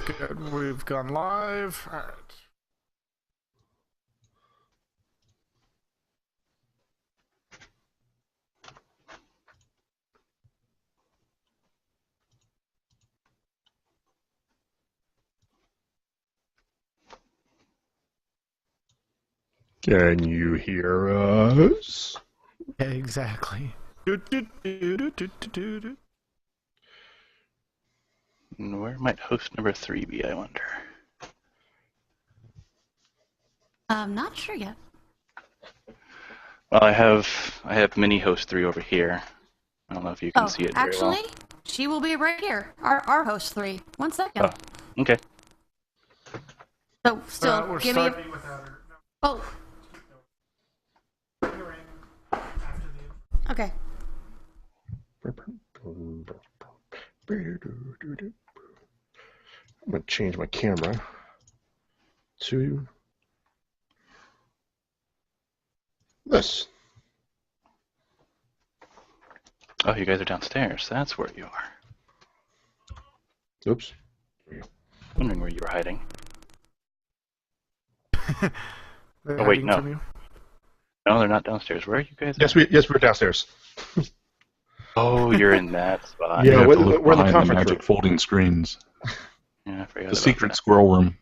Good. We've gone live. All right. Can you hear us? Yeah, exactly. Where might host number 3 be, I wonder? I'm not sure yet. Well, I have mini host 3 over here. I don't know if you can see it very well. Actually, she will be right here. Our host 3. 1 second. Oh, okay. So, still, we're give me starting without her. Oh, okay. I'm going to change my camera to this. Oh, you guys are downstairs. That's where you are. Oops. Wondering where you were hiding. They're Oh, wait, hiding no. from you? No, they're not downstairs. Where are you guys? Yes, we're downstairs. Oh, you're in that spot. Yeah, You have we're to look in the behind conference magic room. folding screens. Yeah, I forgot The about secret that. squirrel room.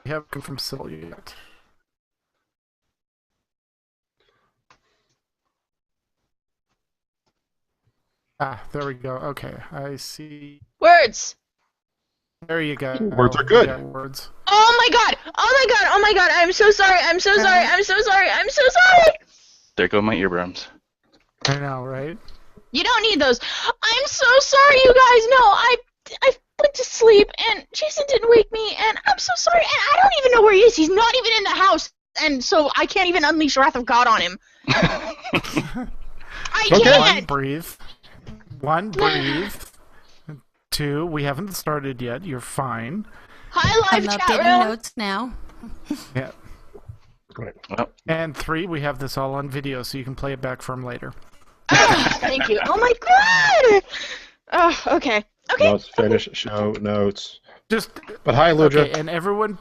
We haven't come from Sybil yet. Ah, there we go. Okay, I see. Words! There you go. Words are good. Yeah, words. Oh my god! Oh my god! Oh my god! I'm so sorry! I'm so sorry! I'm so sorry! I'm so sorry! There go my eardrums. I know, right? You don't need those. I'm so sorry, you guys. No, I went to sleep and Jason didn't wake me, and I'm so sorry. And I don't even know where he is. He's not even in the house, and so I can't even unleash Wrath of God on him. I Okay. can't. Breathe. 1, breathe. 2, we haven't started yet. You're fine. Hi, I'm live chat updating room. notes now. Yeah. Right. Well, And 3, we have this all on video, so you can play it back from later. Oh, thank you. Oh my god. Oh, okay. Okay. Notes, finish, show, notes. Just But hi, Ludra. okay, and everyone,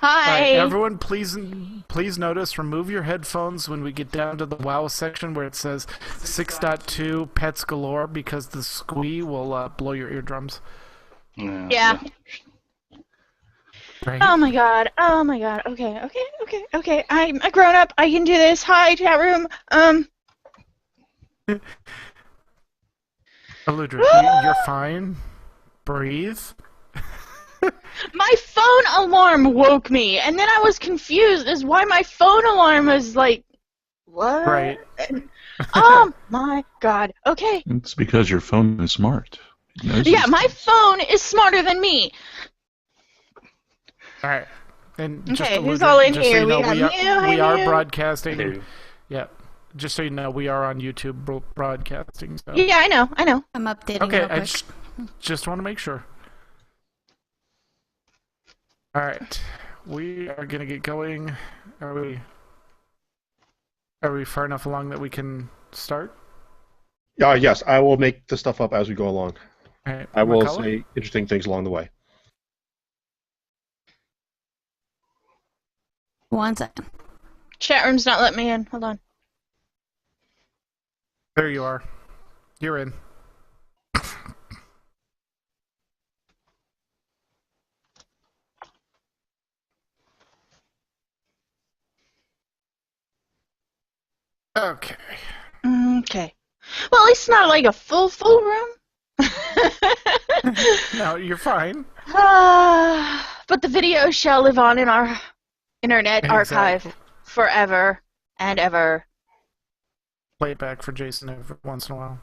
Hi. everyone, please notice. Remove your headphones when we get down to the WoW section where it says 6.2 pets galore, because the squee will blow your eardrums. Yeah. Right? Oh my god. Oh my god. Okay. Okay. Okay. Okay. I'm a grown up. I can do this. Hi, chat room. Aludra, you're fine. Breathe. My phone alarm woke me, and then I was confused as why my phone alarm was like, what? Right. Oh my god. Okay. It's because your phone is smart. It knows Yeah, these my things. phone is smarter than me. All right. And just Okay, who's Aludra, all in just so here? you know, We have we you, are, hi, we are you. broadcasting. Hello. Yeah. Just so you know, we are on YouTube broadcasting. So. Yeah, I know. I know. I'm updating Okay, real I quick. just want to make sure. All right, we are gonna get going. Are we far enough along that we can start? Yes, I will make the stuff up as we go along. All right, I will McCullough? say interesting things along the way. 1 second. Chat room's not letting me in. Hold on. There you are. You're in. Okay. Okay. Well, at least it's not like a full room. No, you're fine. But the video shall live on in our internet archive Exactly. forever and ever. Play it back for Jason every once in a while.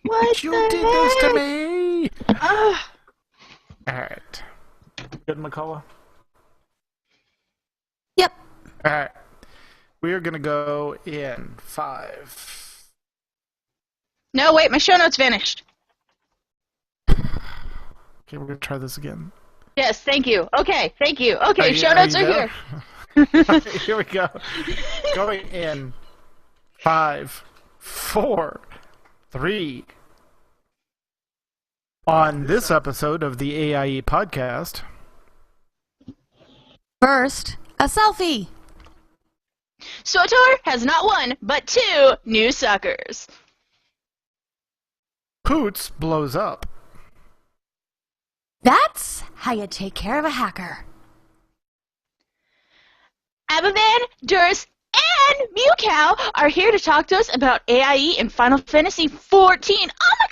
What You the did this to heck? me! Ah. Alright. Good, McCullough? Yep. Alright. We are gonna go in 5. No, wait, my show notes vanished. Okay, we're gonna try this again. Yes, thank you. Okay, thank you. Okay, you- show notes you are there? here. Okay, here we go. Going in 5, 4, 3. On this episode of the AIE Podcast... First, a selfie. SWTOR has not one, but 2 new suckers. Poots blows up. That's how you take care of a hacker. Abavan, Durst, and Mewcow are here to talk to us about AIE and Final Fantasy XIV. Oh my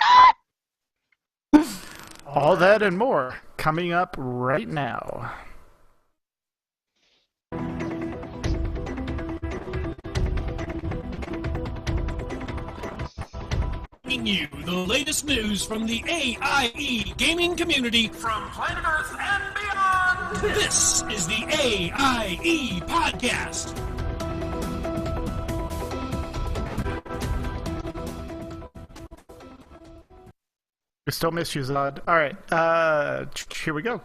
god! All that and more coming up right now. Bringing you the latest news from the AIE gaming community from planet Earth and beyond. This is the AIE Podcast. We still miss you, Zod. All right, here we go.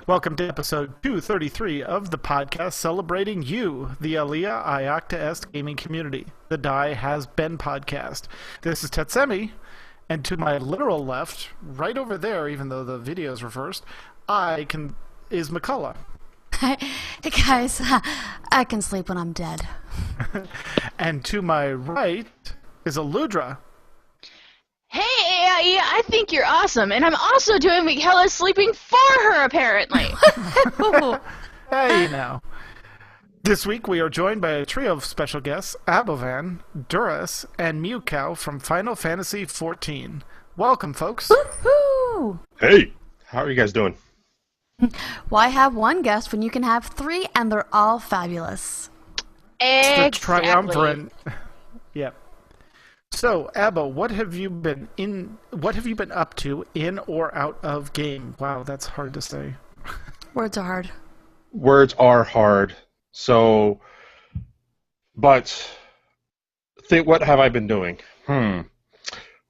Welcome to episode 233 of the podcast celebrating you, the Alia Iacta Est gaming community, the Die Has Been podcast. This is Tetsemi, and to my literal left, right over there, even though the video is reversed, is McCullough. Hey guys, I can sleep when I'm dead. And to my right is Aludra. Hey AIE, I think you're awesome, and I'm also doing Mikaela sleeping for her, apparently. Hey now. This week we are joined by a trio of special guests, Abovan, Duras, and Mewcow from Final Fantasy XIV. Welcome, folks. Woohoo! Hey, how are you guys doing? Why have one guest when you can have 3 and they're all fabulous? Exactly. The triumvirate. Yep. So, Abba, what have you been up to in or out of game? Wow, that's hard to say. Words are hard. Words are hard. So, but what have I been doing?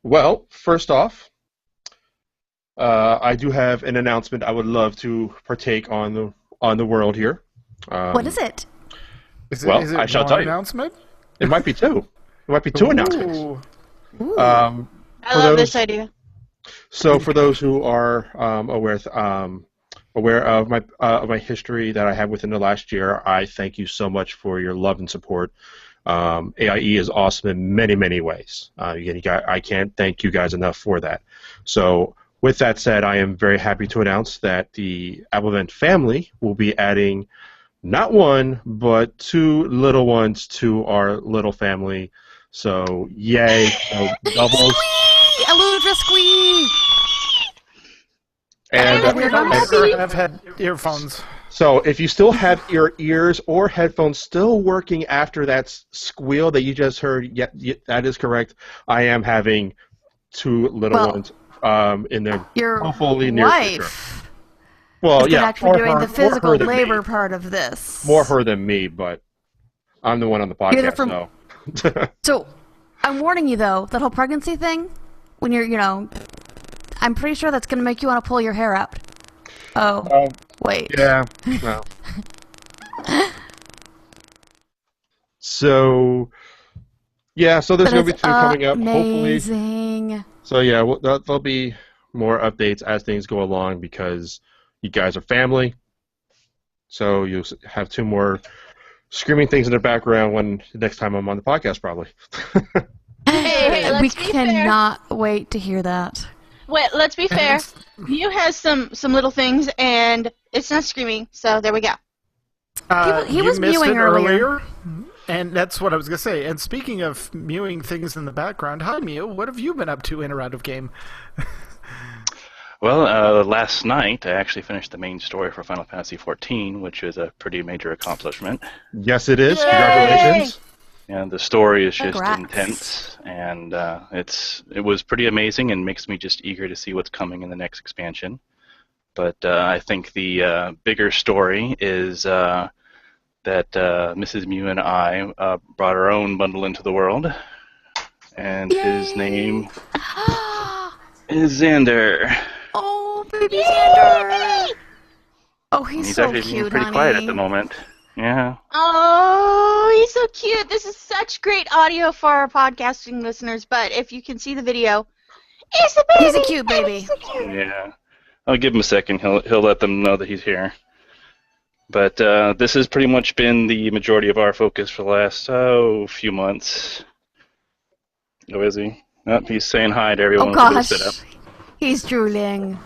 Well, first off, I do have an announcement I would love to partake on the world here. What is it? Is it I shall tell you. Announcement? It might be 2. It might be 2 announcements. Ooh. I love this idea. So, for those who are aware of my history that I have within the last year, I thank you so much for your love and support. AIE is awesome in many, many ways. I can't thank you guys enough for that. So, with that said, I am very happy to announce that the Abovent family will be adding not 1, but 2 little ones to our little family. So, yay. So, doubles. Squee! Aludra squee! And I've had earphones. so, if you still have your ears or headphones still working after that squeal that you just heard, that is correct. I am having 2 little ones in there. Your hopefully near future. wife Well, is yeah, actually doing the physical her than labor me. part of this. More her than me, but I'm the one on the podcast, so. So, I'm warning you, though, that whole pregnancy thing, when you're, I'm pretty sure that's going to make you want to pull your hair out. Oh, wait. Yeah, no. So, yeah, so there's going to be 2 coming up, hopefully. Amazing. So, yeah, there'll be more updates as things go along because you guys are family. So you'll have 2 more screaming things in the background when next time I'm on the podcast, probably. Hey, We let's be cannot wait to hear that. Wait, let's be fair. Mew has some little things, and it's not screaming, so there we go. He You was missed mewing it earlier. And that's what I was going to say. And speaking of mewing things in the background, hi Mew, what have you been up to in or out of game? Well, last night I actually finished the main story for Final Fantasy XIV, which is a pretty major accomplishment. Yes, it is. Yay! Congratulations. And the story is just Congrats. intense, and it was pretty amazing and makes me just eager to see what's coming in the next expansion. But I think the bigger story is that Mrs. Mew and I brought our own bundle into the world, and his name is Xander. Oh, baby Xander. Oh, he's so actually being cute, pretty honey. quiet at the moment. Yeah. Oh, he's so cute. This is such great audio for our podcasting listeners, but if you can see the video, he's the baby. He's a cute baby. He's so cute. Yeah. I'll give him a second. He'll let them know that he's here. But this has pretty much been the majority of our focus for the last few months. Oh, is he? Oh, he's saying hi to everyone. Oh gosh, Sit up. he's drooling.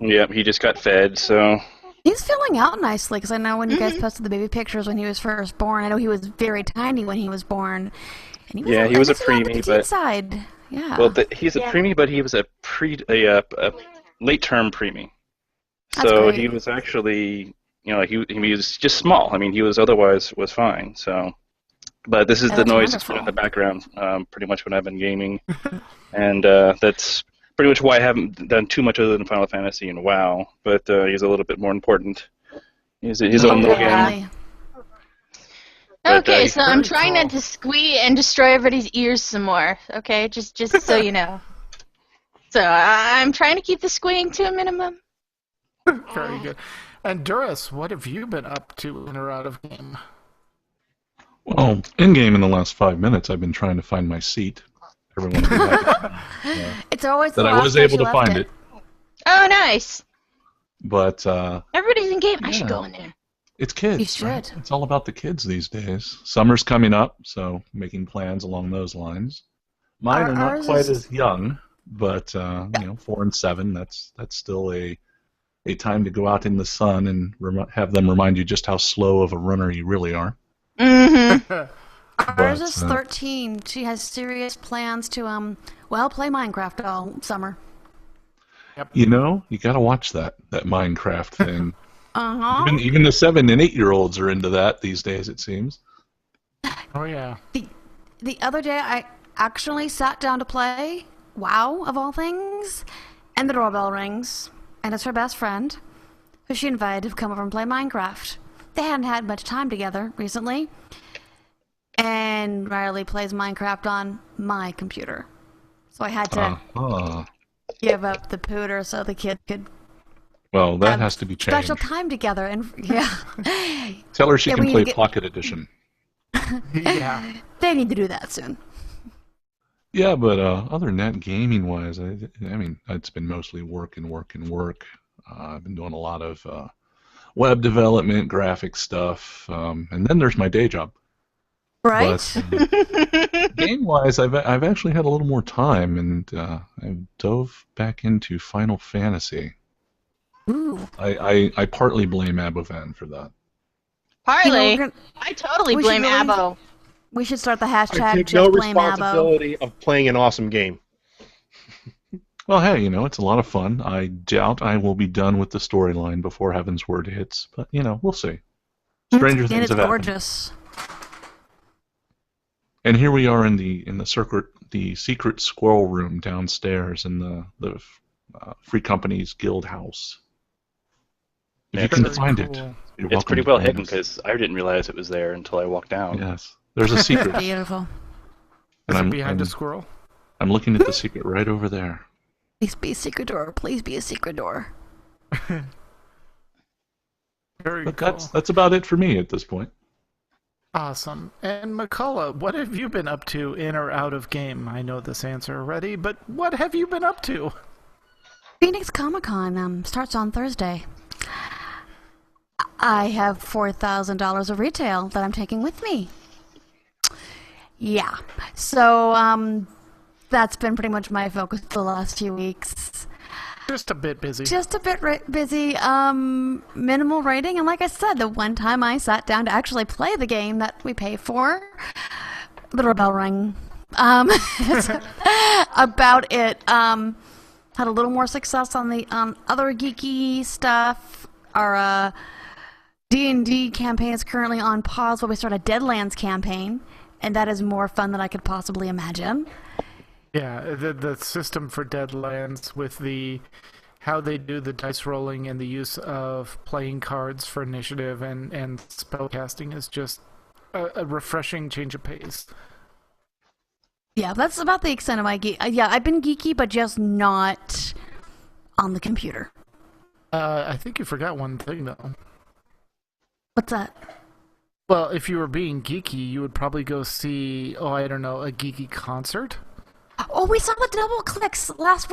Yep, he just got fed, so... He's filling out nicely, because I know when you guys posted the baby pictures when he was first born, I know he was very tiny when he was born. And he was a on the preemie, petite but... side. Yeah. Well, he's a preemie, but he was a late-term preemie. That's So great. he was actually, he was just small. I mean, he was otherwise was fine, so... But this is the That's noise that's been in the background pretty much when I've been gaming. And that's pretty much why I haven't done too much other than Final Fantasy and WoW. But he's a little bit more important. He's his own little game. Really. But, Okay, so I'm very trying cool. not to squeak and destroy everybody's ears some more. Okay, just so you know. So I'm trying to keep the squealing to a minimum. Very good. And Duras, what have you been up to in or out of game? Well, in-game in the last 5 minutes, I've been trying to find my seat. Everyone will be happy It's always the that I last was place able you to left find it. Oh, nice. But Everybody's in game. I should Yeah. go in there. it's kids. You should. Right? It's all about the kids these days. Summer's coming up, so making plans along those lines. Mine are not Ours quite is- as young, but 4 and 7. That's still a time to go out in the sun and have them remind you just how slow of a runner you really are. Mm-hmm. Ours But, is 13. She has serious plans to play Minecraft all summer. You know, you got to watch that Minecraft thing. Uh-huh. Even the 7 and 8-year-olds are into that these days, it seems. Oh, yeah. The other day, I actually sat down to play WoW, of all things, and the doorbell rings, and it's her best friend, who she invited to come over and play Minecraft. They hadn't had much time together recently, and Riley plays Minecraft on my computer. So I had to give up the pooter so the kid could Well, that have has to be changed. special time together, and yeah. Tell her she Yeah, can we need play to get- Pocket Edition. Yeah. They need to do that soon. Yeah, but other than that, gaming-wise, I mean, it's been mostly work and work and work. I've been doing a lot of web development, graphic stuff, and then there's my day job. Right? But game-wise, I've actually had a little more time, and I've dove back into Final Fantasy. Ooh. I partly blame Abovan for that. Partly. You know, I totally we should blame really- Abo. we should start the I hashtag take just no blame Abo. responsibility of playing an awesome game. Well, hey, it's a lot of fun. I doubt I will be done with the storyline before Heaven's Word hits, but, we'll see. Stranger And things it's have happened. gorgeous. And here we are in the secret squirrel room downstairs in the Free Company's guild house. If you can Very find it, cool. you're It's welcome pretty to well join hidden us. because I didn't realize it was there until I walked down. Yes, there's a secret, Beautiful. Is and it behind a squirrel? I'm looking at the secret right over there. Please be a secret door. Please be a secret door. Very But cool. that's about it for me at this point. Awesome. And McCullough, what have you been up to in or out of game? I know this answer already, but what have you been up to? Phoenix Comic Con starts on Thursday. I have $4,000 of retail that I'm taking with me. Yeah. So that's been pretty much my focus the last few weeks. Just a bit busy. Just a bit busy, minimal writing, and like I said, the one time I sat down to actually play the game that we pay for, the doorbell rang. That's about it. Had a little more success on the other geeky stuff. Our D&D campaign is currently on pause while we start a Deadlands campaign, and that is more fun than I could possibly imagine. Yeah, the system for Deadlands with how they do the dice rolling and the use of playing cards for initiative and spellcasting is just a refreshing change of pace. Yeah, that's about the extent of my geek. Yeah, I've been geeky, but just not on the computer. I think you forgot one thing though. What's that? Well, if you were being geeky, you would probably go see, I don't know, a geeky concert. Oh, we saw the double clicks last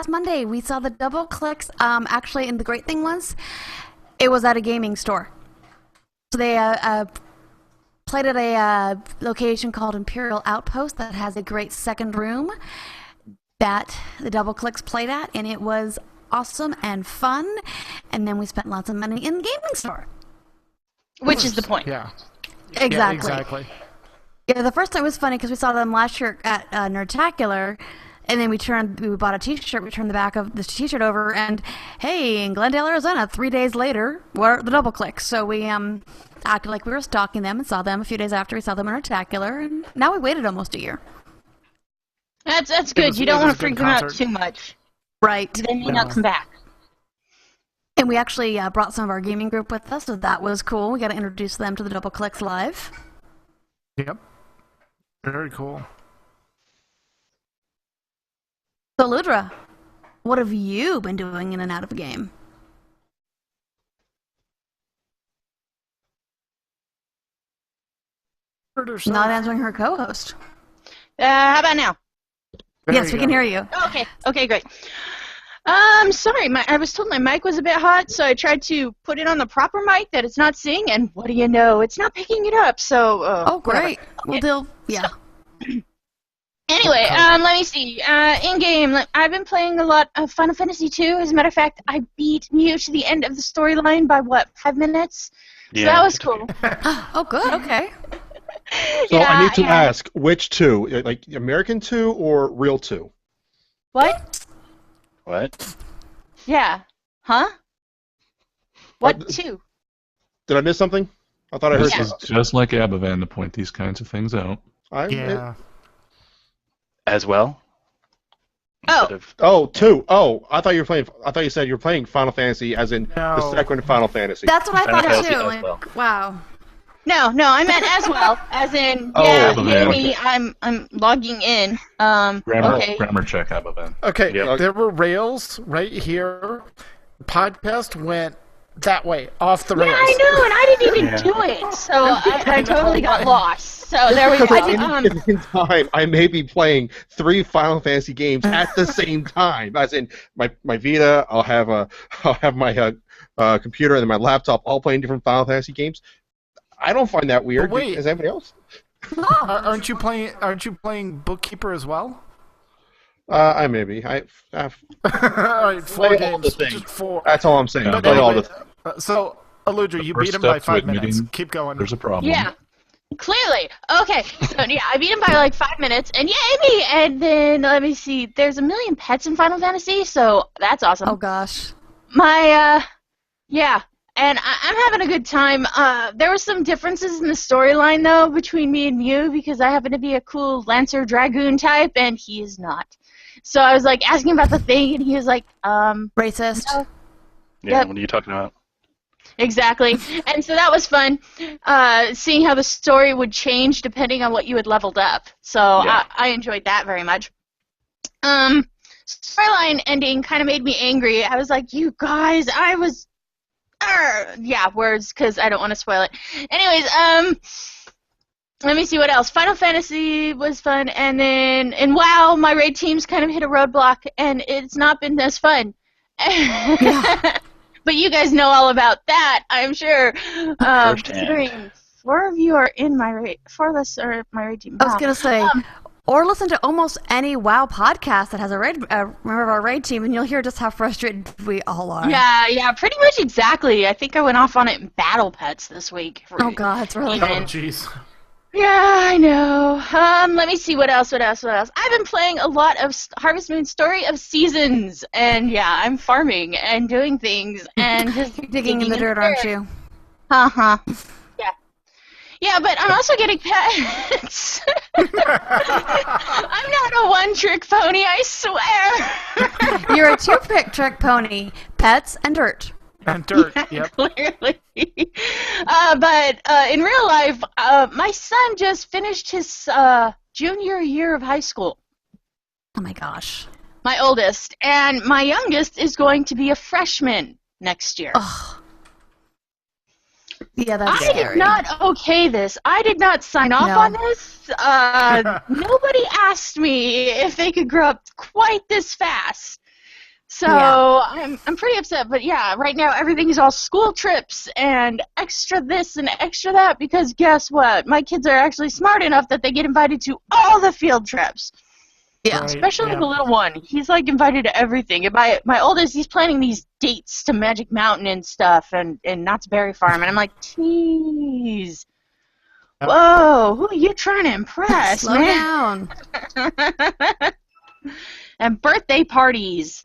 Monday. We saw the double clicks. Actually, and the great thing was, it was at a gaming store. So they played at a location called Imperial Outpost that has a great second room that the double clicks played at, and it was awesome and fun. And then we spent lots of money in the gaming store. Which is the point. Yeah. Exactly. Yeah, exactly. Yeah, the first time was funny because we saw them last year at Nerdtacular, and then we bought a T-shirt. We turned the back of the T-shirt over, and hey, in Glendale, Arizona, 3 days later, were the double clicks. So we acted like we were stalking them and saw them a few days after we saw them in Nerdtacular, and now we waited almost a year. That's good. You don't want to freak them out concert. too much. Right. They may not come back. And we actually brought some of our gaming group with us, so that was cool. We got to introduce them to the double clicks live. Yep. Very cool. So, Ludra, what have you been doing in and out of the game? Not answering her co-host. How about now? Yes, we can hear you. Okay. Okay, great. Sorry, I was told my mic was a bit hot, so I tried to put it on the proper mic that it's not seeing, and what do you know? It's not picking it up, so... oh, great. Okay. Yeah. Anyway, let me see. In-game, I've been playing a lot of Final Fantasy II. As a matter of fact, I beat Mew to the end of the storyline by, 5 minutes? So that was cool. Oh, good. Okay. So I need to ask, which 2? Like American 2 or real 2? What? What? Yeah. Huh? What 2? Did I miss something? I thought I heard This is just like Abavan to point these kinds of things out. Yeah. As well? Oh. Oh, 2. Oh, I thought you said you were playing Final Fantasy as in the No. second Final Fantasy. That's what I Final thought Fantasy too. as Like, well. wow. No, I meant as well. As in, Oh, yeah, Abavan, hear okay. me, I'm logging in. Grammar check, Abavan. Okay, Yep. there were rails right here. The podcast went that way, off the Yeah, rails. I know, and I didn't even Yeah. do it, so I totally got lost. So there we go. Because at any given time, I may be playing 3 Final Fantasy games at the same time. As in, my Vita, I'll have my computer and then my laptop, all playing different Final Fantasy games. I don't find that weird. But wait. Is anybody else? Aren't you playing Bookkeeper as well? I may be. All All right, 4 Play all games. the things. Just 4. That's all I'm saying. Yeah, I play all Anyway, the. so, Aludra, you First beat him by step to 5 minutes. admitting Keep going. There's a problem. Yeah, clearly. Okay, so yeah, I beat him by like 5 minutes, and yay me! And then let me see. There's a million pets in Final Fantasy, so that's awesome. Oh gosh. Yeah, and I'm having a good time. There were some differences in the storyline though between me and Mew because I happen to be a cool Lancer Dragoon type, and he is not. So I was like asking about the thing, and he was like, Racist. no. Yeah, Yep. what are you talking about? Exactly. And so that was fun, seeing how the story would change depending on what you had leveled up. So Yeah. I enjoyed that very much. Storyline ending kind of made me angry. I was like, you guys, I was... yeah, words, because I don't want to spoil it. Anyways, let me see what else. Final Fantasy was fun, and then in WoW, my raid teams kind of hit a roadblock, and it's not been as fun. But you guys know all about that, I'm sure. Firsthand. Considering 4 of you are in my raid, 4 of us are in my raid team. I was gonna say, or listen to almost any WoW podcast that has a raid member of our raid team, and you'll hear just how frustrated we all are. Yeah, pretty much exactly. I think I went off on it in Battle Pets this week. Oh god, it's really Oh, good. jeez. Yeah, I know. Let me see what else. I've been playing a lot of Harvest Moon Story of Seasons, and yeah, I'm farming and doing things and just Digging in the dirt, aren't you? Uh-huh. Yeah, but I'm also getting pets. I'm not a one-trick pony, I swear. You're a two-trick pony. Pets and dirt. And dirt, yep. Clearly. But in real life, my son just finished his junior year of high school. Oh my gosh. My oldest. And my youngest is going to be a freshman next year. Ugh. Yeah, that's I scary. did not okay this. I did not sign off No. on this. Nobody asked me if they could grow up quite this fast. So Yeah. I'm pretty upset. But yeah, right now everything is all school trips and extra this and extra that because guess what? My kids are actually smart enough that they get invited to all the field trips. Yeah. Right, Especially yeah. the little one. He's like invited to everything. And my oldest, he's planning these dates to Magic Mountain and stuff and Knott's Berry Farm. And I'm like, jeez. Whoa, who are you trying to impress, Slow man? down. And birthday parties.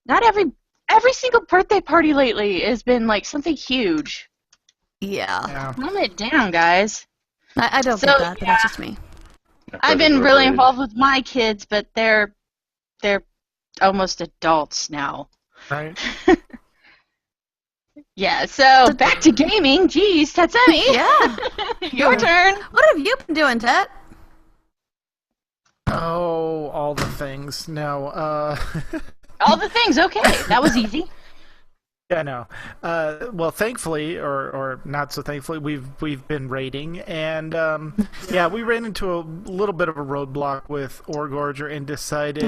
Not every single birthday party lately has been like something huge. Yeah. Yeah. Calm it down, guys. I don't So, get that, but that's yeah. just me. I've been really involved with my kids, but they're almost adults now. Right. Yeah, so back to gaming. Jeez, Tatsumi. Yeah. Your turn. What have you been doing, Tet? Oh, all the things. No. All the things. Okay, that was easy. Yeah, no. Well, thankfully, or not so thankfully, we've been raiding, and yeah, we ran into a little bit of a roadblock with Orgorger and decided,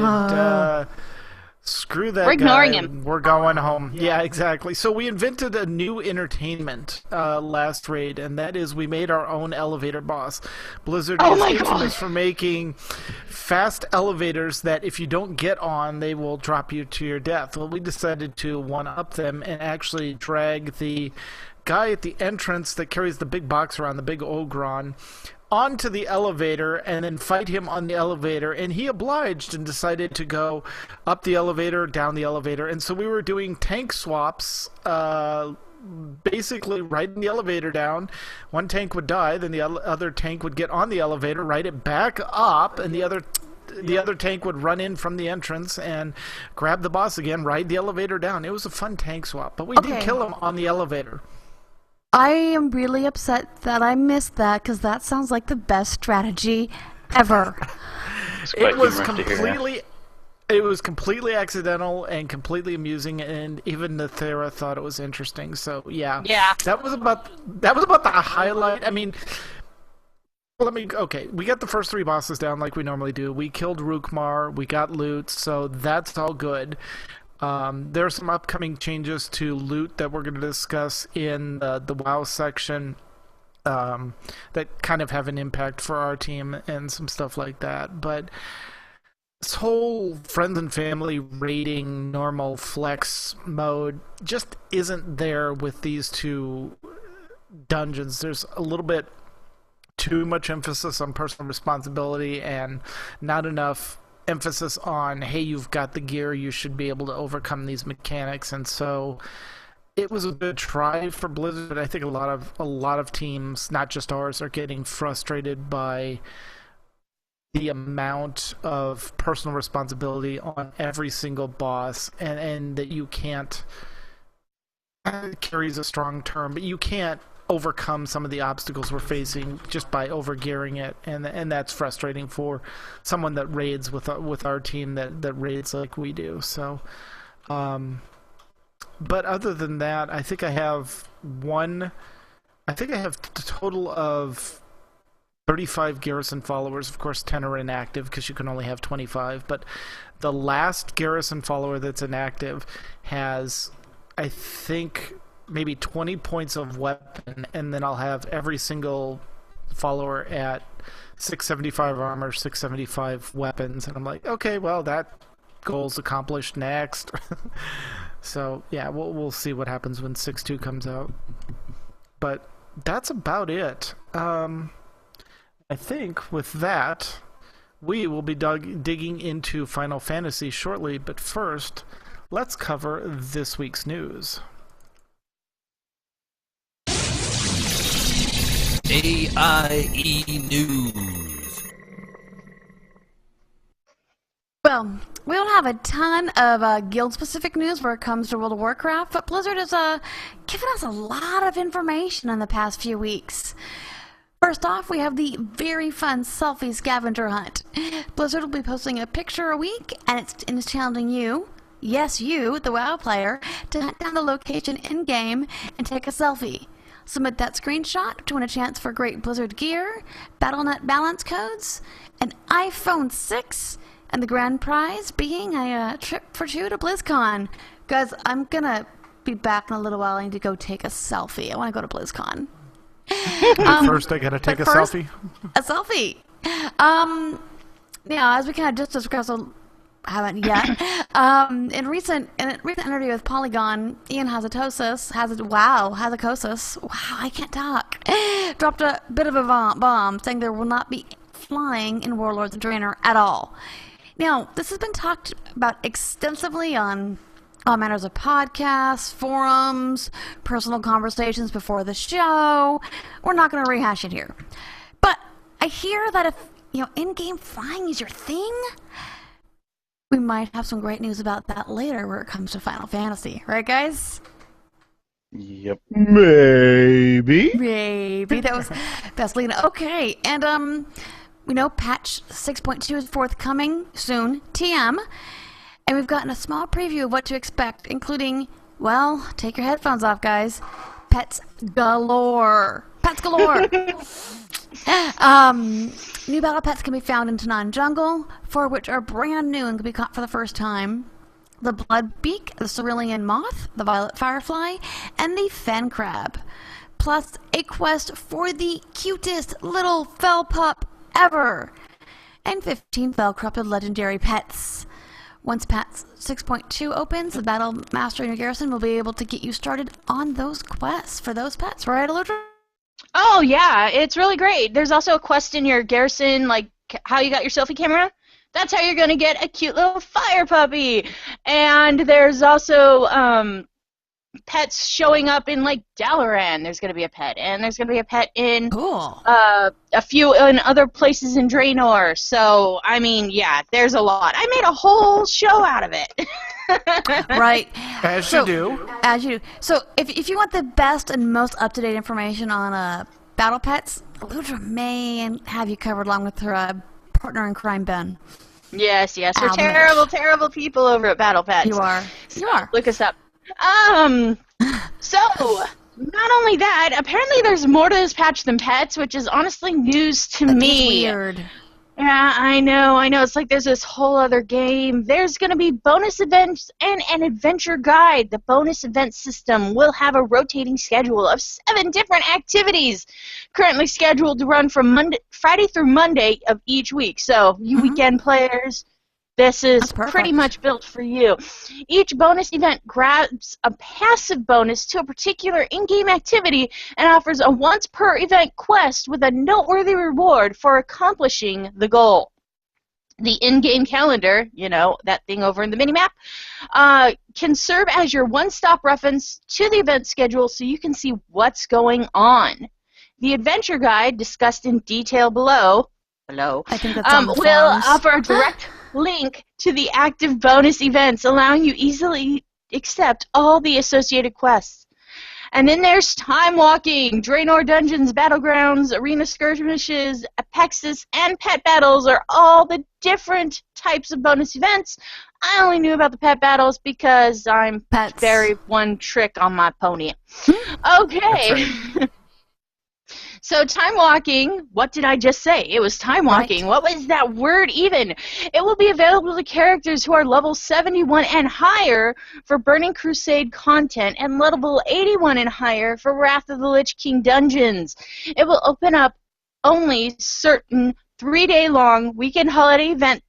screw that We're ignoring guy. him. We're going home. Yeah, exactly. So we invented a new entertainment last raid, and that is we made our own elevator boss. Blizzard Oh is my infamous God. for making fast elevators that if you don't get on, they will drop you to your death. Well, we decided to one-up them and actually drag the guy at the entrance that carries the big box around, the big Ogron, onto the elevator and then fight him on the elevator, and he obliged and decided to go up the elevator, down the elevator, and so we were doing tank swaps, basically riding the elevator down. One tank would die, then the other tank would get on the elevator, ride it back up, and the other tank would run in from the entrance and grab the boss again, ride the elevator down. It was a fun tank swap, but we did Okay. kill him on the elevator. I am really upset that I missed that because that sounds like the best strategy ever. It's quite It was humorous to hear. completely accidental and completely amusing, and even the Thera thought it was interesting. So yeah, Yeah. that was about the highlight. I mean, we got the first 3 bosses down like we normally do. We killed Rookmar, we got loot, so that's all good. There are some upcoming changes to loot that we're going to discuss in the WoW section that kind of have an impact for our team and some stuff like that. But this whole friends and family raiding normal flex mode just isn't there with these 2 dungeons. There's a little bit too much emphasis on personal responsibility and not enough emphasis on, hey, you've got the gear, you should be able to overcome these mechanics. And so it was a good try for Blizzard, but I think a lot of teams, not just ours, are getting frustrated by the amount of personal responsibility on every single boss, and that you can't, carries a strong term, but you can't overcome some of the obstacles we're facing just by overgearing it, and that's frustrating for someone that raids with our team that raids like we do. So but other than that, I think I have a total of 35 Garrison followers. Of course, 10 are inactive because you can only have 25, but the last Garrison follower that's inactive has, I think, maybe 20 points of weapon, and then I'll have every single follower at 675 armor, 675 weapons, and I'm like, okay, well, that goal's accomplished. Next. So yeah, we'll see what happens when 6.2 comes out, but that's about it. I think with that, we will be digging into Final Fantasy shortly, but first, let's cover this week's news. AIE News. Well, we don't have a ton of guild-specific news where it comes to World of Warcraft, but Blizzard has given us a lot of information in the past few weeks. First off, we have the very fun selfie scavenger hunt. Blizzard will be posting a picture a week, and it's challenging you, yes you, the WoW player, to hunt down the location in-game and take a selfie. Submit that screenshot to win a chance for great Blizzard gear, BattleNet balance codes, an iPhone 6, and the grand prize being a trip for two to BlizzCon. Guys, I'm gonna be back in a little while. I need to go take a selfie. I want to go to BlizzCon. First, I gotta take a selfie. A selfie. As we kind of just discussed, haven't yet. In a recent interview with Polygon, Ian Hazakosis, I can't talk, dropped a bit of a bomb, saying there will not be flying in Warlords of Draenor at all. Now, this has been talked about extensively on all manners of podcasts, forums, personal conversations before the show. We're not going to rehash it here. But I hear that if, in-game flying is your thing, we might have some great news about that later where it comes to Final Fantasy. Right, guys? Yep. Maybe. That was best lead. Okay, and we know patch 6.2 is forthcoming soon, TM, and we've gotten a small preview of what to expect, including, well, take your headphones off, guys. Pets galore. New battle pets can be found in Tanan Jungle, 4 which are brand new and can be caught for the first time. The Bloodbeak, the Cerulean Moth, the Violet Firefly, and the Fen Crab. Plus a quest for the cutest little fell pup ever. And 15 fell-corrupted legendary pets. Once patch 6.2 opens, the Battle Master in your garrison will be able to get you started on those quests for those pets, right, Aludra? Oh, yeah, it's really great. There's also a quest in your garrison, like how you got your selfie camera. That's how you're going to get a cute little fire puppy. And there's also pets showing up in, like, Dalaran. There's going to be a pet. And there's going to be a pet in a few in other places in Draenor. So, I mean, yeah, there's a lot. I made a whole show out of it. Right. As you do. So, if you want the best and most up-to-date information on battle pets, Aludra may have you covered along with her partner in crime, Ben. Yes. We're terrible people over at Battle Pets. You are. Look us up. So, not only that, apparently there's more to this patch than pets, which is honestly news to me. It's weird. Yeah, I know. It's like there's this whole other game. There's going to be bonus events and an adventure guide. The bonus event system will have a rotating schedule of 7 different activities currently scheduled to run from Friday through Monday of each week. So, you weekend players, this is pretty much built for you. Each bonus event grabs a passive bonus to a particular in-game activity and offers a once-per-event quest with a noteworthy reward for accomplishing the goal. The in-game calendar, that thing over in the minimap, can serve as your one-stop reference to the event schedule so you can see what's going on. The adventure guide, discussed in detail below, I think that's will offer a direct link to the active bonus events, allowing you easily accept all the associated quests. And then there's time walking. Draenor Dungeons, Battlegrounds, Arena Skirmishes, Apexis, and Pet Battles are all the different types of bonus events. I only knew about the pet battles because I'm very one trick on my pony. Okay. So time walking, what did I just say? It was time walking. Right. What was that word even? It will be available to characters who are level 71 and higher for Burning Crusade content and level 81 and higher for Wrath of the Lich King dungeons. It will open up only certain 3-day-long weekend holiday event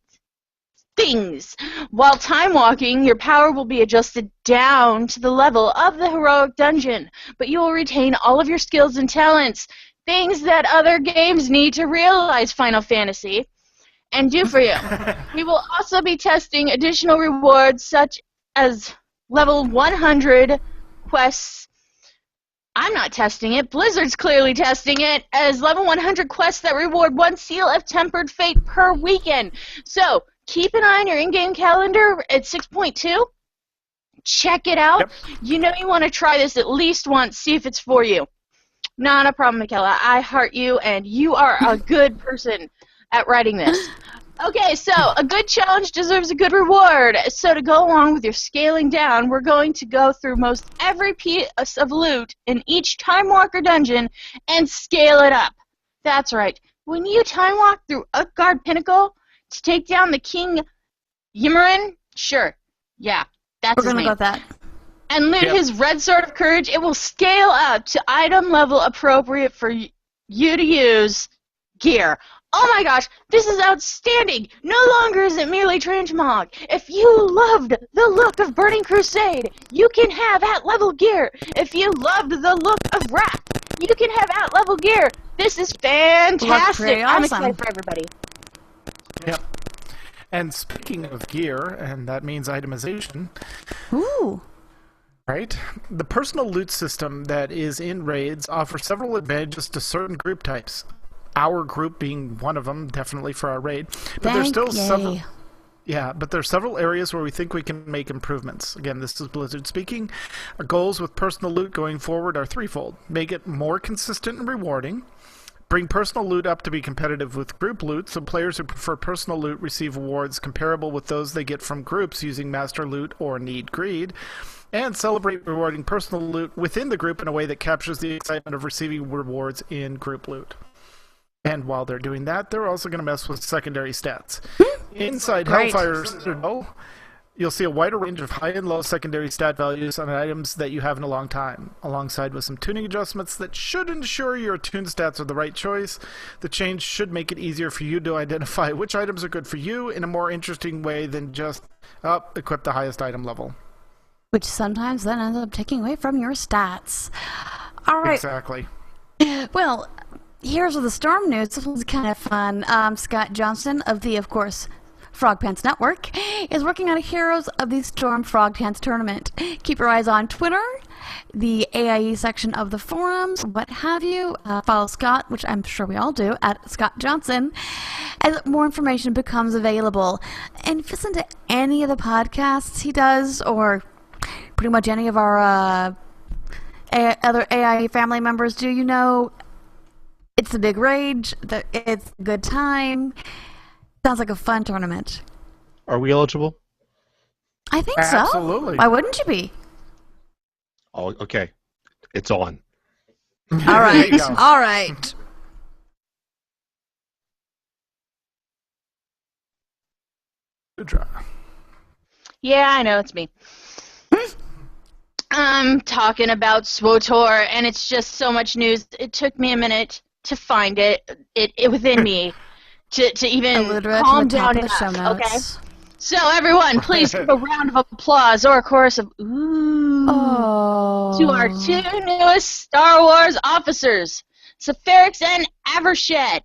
things. While time walking, your power will be adjusted down to the level of the heroic dungeon, but you will retain all of your skills and talents. Things that other games need to realize, Final Fantasy, and do for you. We will also be testing additional rewards such as level 100 quests. I'm not testing it. Blizzard's clearly testing it as level 100 quests that reward 1 seal of Tempered Fate per weekend. So, keep an eye on your in-game calendar at 6.2. Check it out. Yep. You want to try this at least once, see if it's for you. Not a problem, Michaela. I heart you, and you are a good person at writing this. Okay, so a good challenge deserves a good reward. So to go along with your scaling down, we're going to go through most every piece of loot in each Time Walker dungeon and scale it up. That's right. When you time walk through Utgard Pinnacle to take down the King Ymeren, sure, yeah, that's We're his gonna name. go with that. And loot his Red Sword of Courage, it will scale up to item level appropriate for you to use gear. Oh my gosh, this is outstanding! No longer is it merely transmog. If you loved the look of Burning Crusade, you can have at-level gear. If you loved the look of Wrath, you can have at-level gear. This is fantastic. pretty I'm awesome. excited for everybody. Yep. And speaking of gear, and that means itemization, Ooh. right? The personal loot system that is in raids offers several advantages to certain group types. Our group being one of them, definitely for our raid. But there's still several. Yeah, but there's several areas where we think we can make improvements. Again, this is Blizzard speaking. Our goals with personal loot going forward are threefold: make it more consistent and rewarding. Bring personal loot up to be competitive with group loot, so players who prefer personal loot receive awards comparable with those they get from groups using master loot or need greed. And celebrate rewarding personal loot within the group in a way that captures the excitement of receiving rewards in group loot. And while they're doing that, they're also going to mess with secondary stats. Inside Great. Hellfire Citadel, you'll see a wider range of high and low secondary stat values on items that you have in a long time, alongside with some tuning adjustments that should ensure your tuned stats are the right choice. The change should make it easier for you to identify which items are good for you in a more interesting way than just, equip the highest item level. Which sometimes then ends up taking away from your stats. All right. Exactly. Well, here's the Storm news. This one's kind of fun. Scott Johnson of the, of course, Frog Pants Network is working on a Heroes of the Storm Frog Pants tournament. Keep your eyes on Twitter, the AIE section of the forums, what have you. Follow Scott, which I'm sure we all do, at Scott Johnson, as more information becomes available. And if you listen to any of the podcasts he does, or pretty much any of our other AIE family members do, you know, it's a big rage, it's a good time. Sounds like a fun tournament. Are we eligible? I think so. Absolutely. Why wouldn't you be? Oh, okay. It's on. All There you right. go. All right. Good job. Yeah, I know, it's me. I'm talking about SWOTOR, and it's just so much news. It took me a minute to find it within me to even Illiterate calm to the top down of the show enough. Okay. notes. So everyone, please give a round of applause or a chorus of ooh Oh. to our two newest Star Wars officers, Sepharix and Avershed.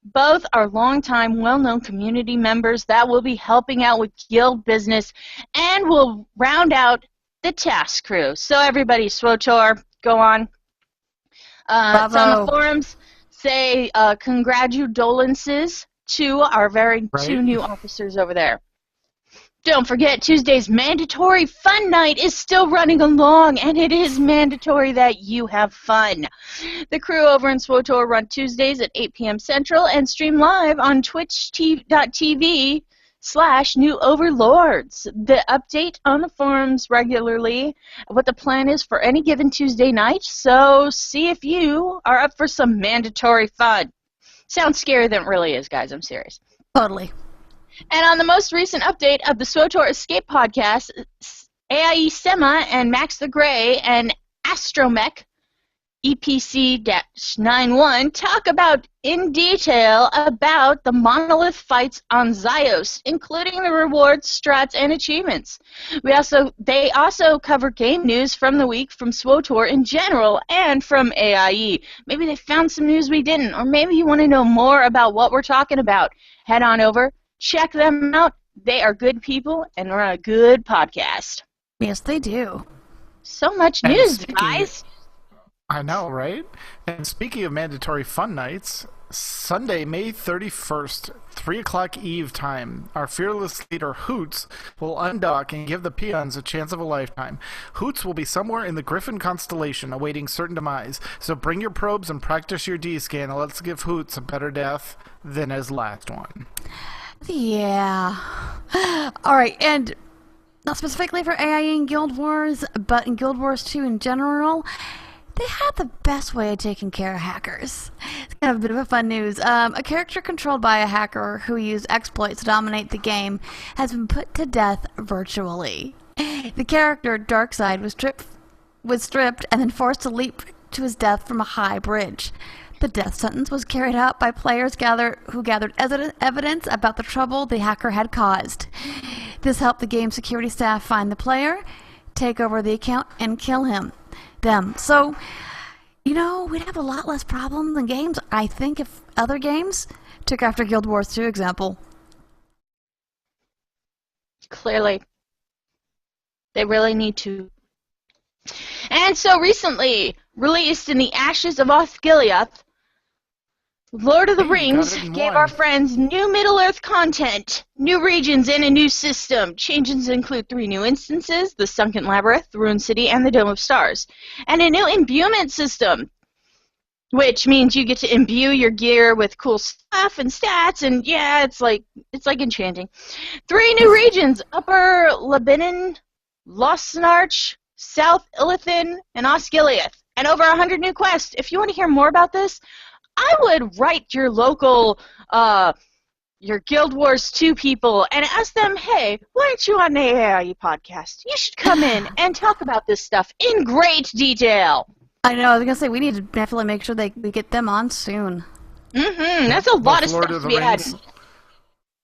Both are longtime, well-known community members that will be helping out with guild business and will round out the task crew. So everybody, SWOTOR, go on. So on Bravo. the forums, say congratulations to our two new officers over there. Don't forget, Tuesday's mandatory fun night is still running along, and it is mandatory that you have fun. The crew over in SWOTOR run Tuesdays at 8 p.m. Central and stream live on twitch.tv/New Overlords. The update on the forums regularly what the plan is for any given Tuesday night, so see if you are up for some mandatory fun. Sounds scarier than it really is, guys. I'm serious. Totally. And on the most recent update of the SWOTOR Escape podcast, AIE Sema and Max the Gray and Astromech EPC-91 talk about in detail about the monolith fights on Zyos, including the rewards, strats, and achievements. They also cover game news from the week from SWOTOR in general and from AIE. Maybe they found some news we didn't, or maybe you want to know more about what we're talking about. Head on over, check them out. They are good people and run a good podcast. Yes, they do. So much And news, speaking- guys. I know, right? And speaking of mandatory fun nights, Sunday, May 31st, 3 o'clock Eve time, our fearless leader, Hoots, will undock and give the peons a chance of a lifetime. Hoots will be somewhere in the Griffin constellation awaiting certain demise, so bring your probes and practice your D-scan, and let's give Hoots a better death than his last one. Yeah. All right, and not specifically for AIE and Guild Wars, but in Guild Wars 2 in general, they have the best way of taking care of hackers. It's kind of a bit of a fun news. A character controlled by a hacker who used exploits to dominate the game has been put to death virtually. The character, Darkseid, was stripped and then forced to leap to his death from a high bridge. The death sentence was carried out by players who gathered evidence about the trouble the hacker had caused. This helped the game security staff find the player, take over the account, and kill them. So, we'd have a lot less problems in games, I think, if other games took after Guild Wars 2 example. Clearly. They really need to. And so recently, released in the Ashes of Osgiliath, Lord of the Rings gave our friends new Middle-earth content, new regions, and a new system. Changes include 3 new instances, the Sunken Labyrinth, the Ruined City, and the Dome of Stars. And a new imbuement system, which means you get to imbue your gear with cool stuff and stats, and yeah, it's like enchanting. 3 new regions, Upper Lebanon, Losnarch, South Illithin, and Osgiliath. And over 100 new quests. If you want to hear more about this, I would write your local, your Guild Wars 2 people and ask them, hey, why aren't you on the AIE podcast? You should come in and talk about this stuff in great detail. I know, I was going to say, we need to definitely make sure we get them on soon. Mm-hmm, that's a lot of stuff to be added.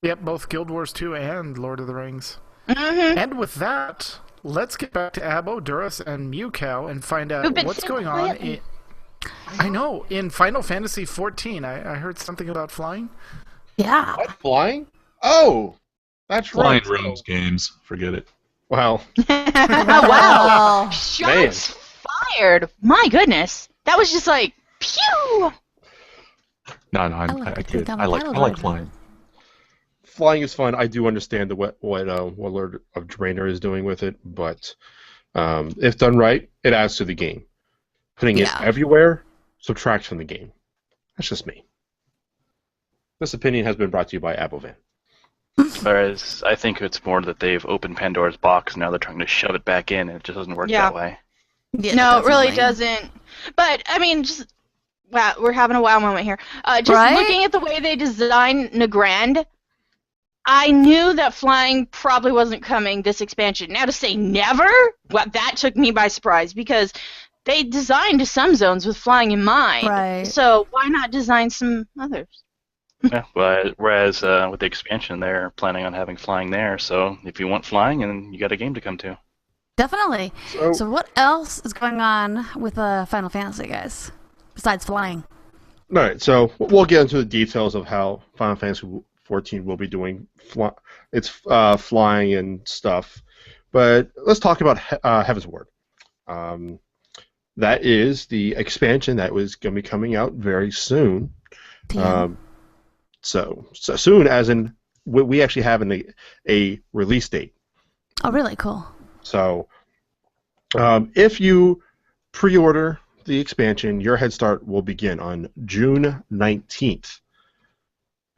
Yep, both Guild Wars 2 and Lord of the Rings. Mm-hmm. And with that, let's get back to Abo, Duras, and Mewcow and find out what's going on in Final Fantasy XIV. I heard something about flying. Yeah. What, flying? Oh, that's Flying right. rooms games. Forget it. Wow. Wow. Shots fired. My goodness. That was just like, pew! No, I like flying. Flying is fun. I do understand what Lord of Draenor is doing with it, but if done right, it adds to the game. Putting it everywhere subtracts from the game. That's just me. This opinion has been brought to you by Abovan. Whereas I think it's more that they've opened Pandora's box and now they're trying to shove it back in, and it just doesn't work that way. Yeah, no, it really doesn't. But, I mean, just, wow, we're having a wow moment here. Just looking at the way they designed Nagrand, I knew that flying probably wasn't coming this expansion. Now to say never, well, that took me by surprise because they designed some zones with flying in mind. Right. So why not design some others? Yeah, whereas with the expansion, they're planning on having flying there. So if you want flying, then you got a game to come to. Definitely. So what else is going on with Final Fantasy, guys, besides flying? All right, so we'll get into the details of how Final Fantasy 14 will be doing flying and stuff. But let's talk about Heaven's Ward. That is the expansion that was going to be coming out very soon. So soon, as in we actually have a release date. Oh, really? Cool. So if you pre-order the expansion, your head start will begin on June 19th.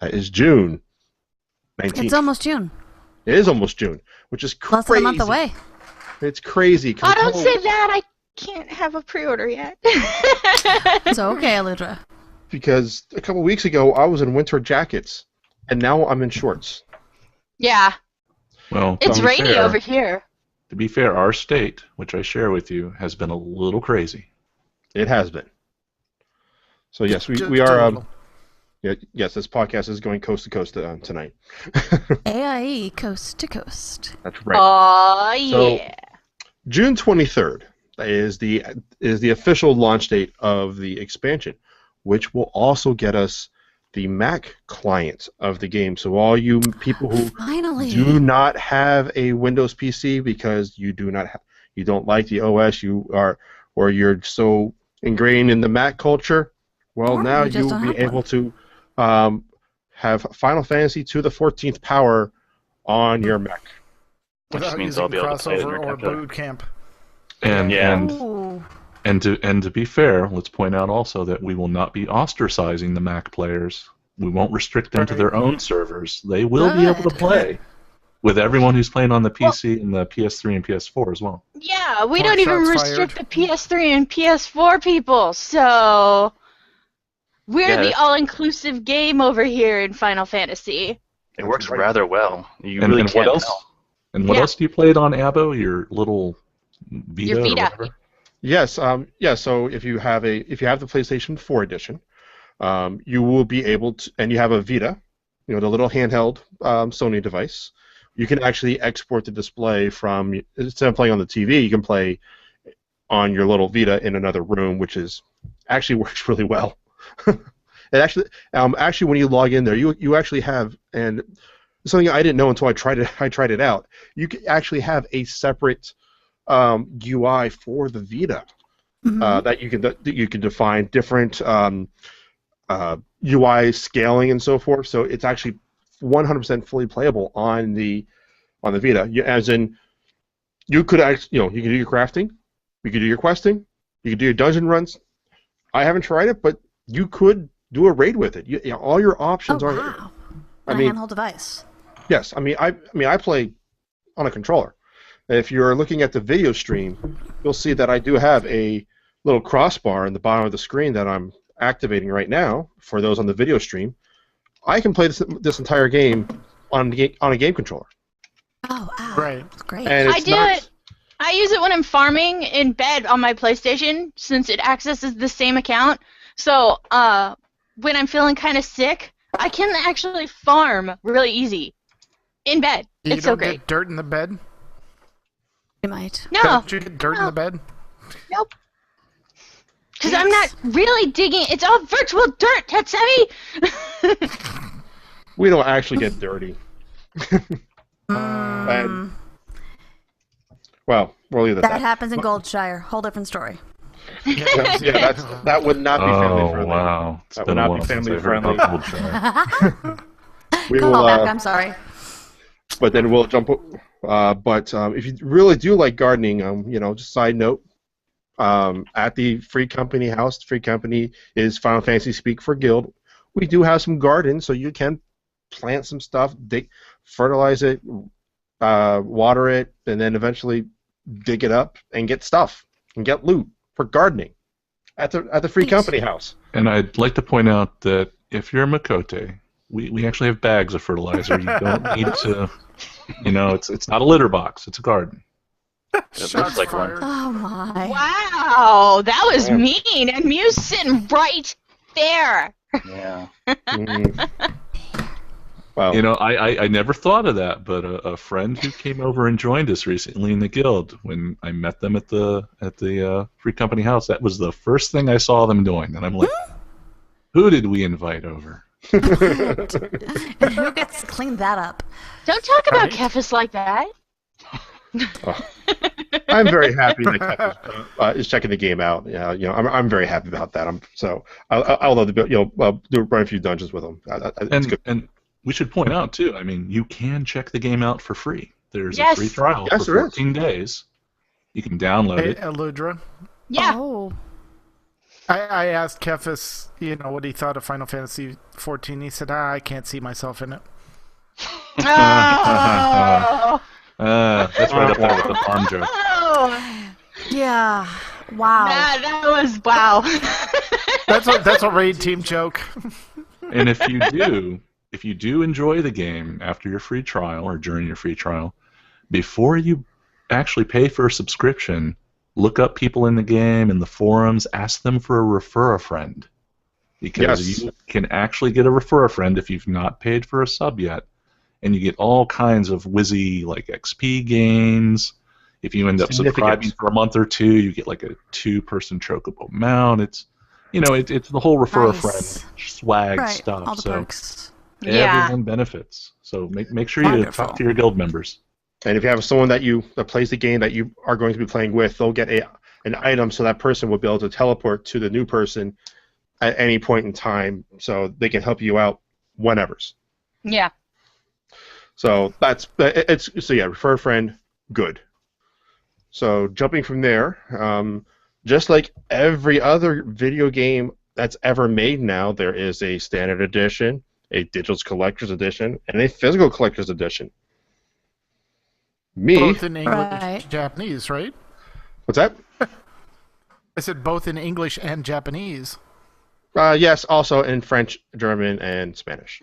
That is June 19th. It's almost June. It is almost June, which is crazy. Less than a month away. It's crazy. Oh, don't say that. I can't have a pre-order yet. It's okay, Aludra. Because a couple weeks ago, I was in winter jackets, and now I'm in shorts. Yeah. Well, it's rainy over here. To be fair, our state, which I share with you, has been a little crazy. It has been. So yes, we are. Yes, this podcast is going coast to coast tonight. AIE coast to coast. That's right. Oh yeah. So, June 23rd is the official launch date of the expansion, which will also get us the Mac client of the game. So all you people who do not have a Windows PC because you don't like the OS, or you're so ingrained in the Mac culture, well, now you'll be able to have Final Fantasy to the 14th power on your Mac. Without means I'll be able to play it in your or computer. boot camp. And to be fair, let's point out also that we will not be ostracizing the Mac players we won't restrict them to their own servers. They will be able to play with everyone who's playing on the PC and the PS3 and PS4 as well. Yeah, we More don't even shots restrict fired. the PS3 and PS4 people, so we're Yeah. the all-inclusive game over here in Final Fantasy. It works rather well. You And, really and can't what else? tell. And what Yeah. else do you play it on, Abo? Your little Vita Your or Vita. whatever? Yes, yeah. So if you have the PlayStation 4 edition, you will be able to, and you have a Vita, the little handheld Sony device. You can actually export the display from, instead of playing on the TV, you can play on your little Vita in another room, which actually works really well. It actually when you log in there, you actually have, and something I didn't know until I tried it out. You can actually have a separate UI for the Vita that you can define different UI scaling and so forth. So it's actually 100% fully playable on the Vita. As in, you could actually, you can do your crafting, you could do your questing, you could do your dungeon runs. I haven't tried it, but you could do a raid with it. All your options are there. Wow. I On a mean- handheld device. Yes, I play on a controller. If you're looking at the video stream, you'll see that I do have a little crossbar in the bottom of the screen that I'm activating right now for those on the video stream. I can play this entire game on a game controller. Oh, wow. Right. That's great. And I it's do not, it. I use it when I'm farming in bed on my PlayStation, since it accesses the same account. So when I'm feeling kind of sick, I can actually farm really easy in bed. You It's so don't great. get dirt in the bed? You might. No, Don't you get dirt in No. the bed? nope. Because I'm not really digging. It's all virtual dirt, Tatsumi. we don't actually get dirty. And, well, we'll leave it at That that. happens in Goldshire. Whole different story. Yeah, that would not be family Oh, friendly. wow. It's That been would a not be while since family I heard friendly. about Goldshire. We Call will, back. I'm sorry. but then we'll jump. But if you really do like gardening, just side note, at the Free Company House, the Free Company is Final Fantasy Speak for Guild. We do have some gardens, so you can plant some stuff, fertilize it, water it, and then eventually dig it up and get stuff and get loot for gardening at the Free Nice. Company House. And I'd like to point out that if you're Makote, we actually have bags of fertilizer. You don't need to, it's not a litter box. It's a garden. It Shots looks like one. fired. Oh, my. Wow, that was Yeah. mean. And Mew's sitting right there. Yeah. Mhm. Wow. I never thought of that, but a friend who came over and joined us recently in the guild, when I met them at the Free Company House, that was the first thing I saw them doing, and I'm like, who did we invite over? And who gets to clean that up? Don't talk about Right. Kefis like that. I'm very happy that Kep is checking the game out. Yeah, I'm very happy about that. I'll love to run a few dungeons with him. It's good. And we should point out too. I mean, you can check the game out for free. There's Yes. a free trial Yes, for there is. 14 days. You can download Hey, it. Eludra. Yeah. Oh. I asked Kefis, what he thought of Final Fantasy 14. He said, I can't see myself in it. Oh. That's right up there with the farm joke. Oh. Yeah. Wow. That was wow. That's a raid team joke. And if you do enjoy the game after your free trial or during your free trial, before you actually pay for a subscription, look up people in the game in the forums, ask them for a refer a friend. Because Yes. you can actually get a refer a friend if you've not paid for a sub yet. And you get all kinds of whizzy like XP gains. If you end up subscribing for a month or two, you get like a 2-person chocobo mount. It's it's the whole refer a Nice. friend swag Right. stuff. All the So perks. Yeah. everyone benefits. So make sure you Wonderful. talk to your guild members. And if you have someone that plays the game that you are going to be playing with, they'll get an item, so that person will be able to teleport to the new person at any point in time, so they can help you out whenever's. Yeah. So refer a friend, good. So jumping from there, just like every other video game that's ever made now. There is a standard edition, a digital collector's edition, and a physical collector's edition. Both in English Right. and Japanese, right? What's that? I said both in English and Japanese. Yes, also in French, German, and Spanish.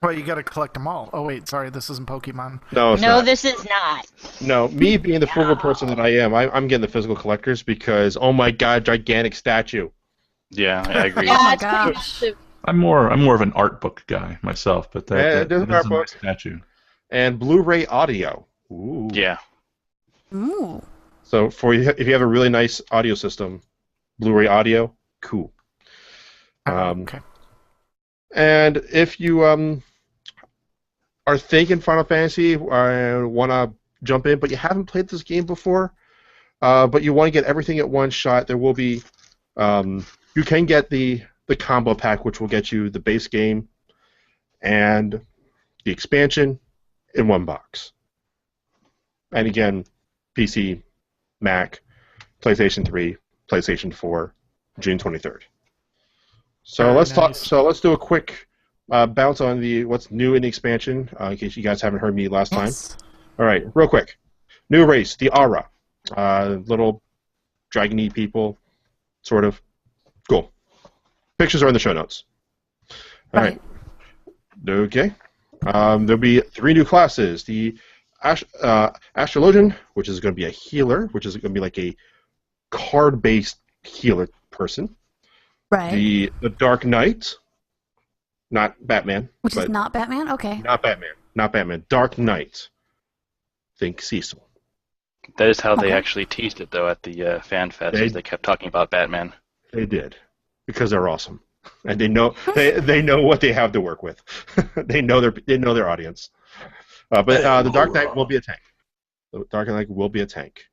Well, you got to collect them all. Oh wait, sorry, this isn't Pokemon. No, it's No, not. this is not. No, me being the frugal person that I am, I'm getting the physical collectors because, oh my god, gigantic statue. Yeah, I agree. Yeah, my it's pretty gosh. massive. I'm more of an art book guy myself, but Yeah, that it is an art a book. nice statue. And Blu-ray audio. Ooh. Yeah. Ooh. So if you have a really nice audio system, Blu-ray audio, cool. Okay. And if you are thinking Final Fantasy, want to jump in, but you haven't played this game before, but you want to get everything at one shot, there will be, you can get the combo pack, which will get you the base game and the expansion in one box. And again, PC, Mac, PlayStation 3, PlayStation 4, June 23rd. So Very let's talk. nice. So let's do a quick bounce on what's new in the expansion, in case you guys haven't heard me last time. Yes. All right, real quick. New race, the Aura. Little dragony people, sort of. Cool. Pictures are in the show notes. All right. Okay. There'll be 3 new classes. The Astrologian, which is going to be a healer, which is going to be like a card-based healer person. Right. The Dark Knight, not Batman. Which is but not Batman? Okay. Not Batman. Not Batman. Dark Knight. Think Cecil. That is how they Okay. actually teased it, though, at the Fan Fest. They kept talking about Batman. They did, because they're awesome, and they know they know what they have to work with. they know their audience. But the Dark Knight will be a tank. The Dark Knight will be a tank,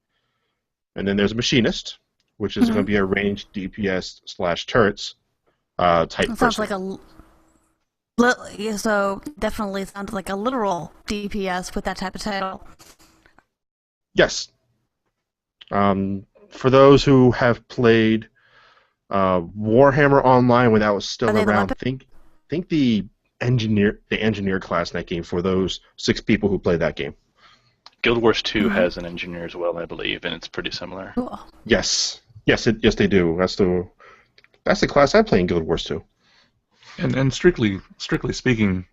and then there's a Machinist, which is going to be a ranged DPS / turrets type person. It sounds like so definitely sounds like a literal DPS with that type of title. Yes. For those who have played Warhammer Online when that was still Are they the around, weapon? think the engineer class in that game for those 6 people who played that game. Guild Wars 2 has an engineer as well, I believe, and it's pretty similar. Cool. Yes, yes, they do. That's the class I play in Guild Wars 2. And strictly speaking,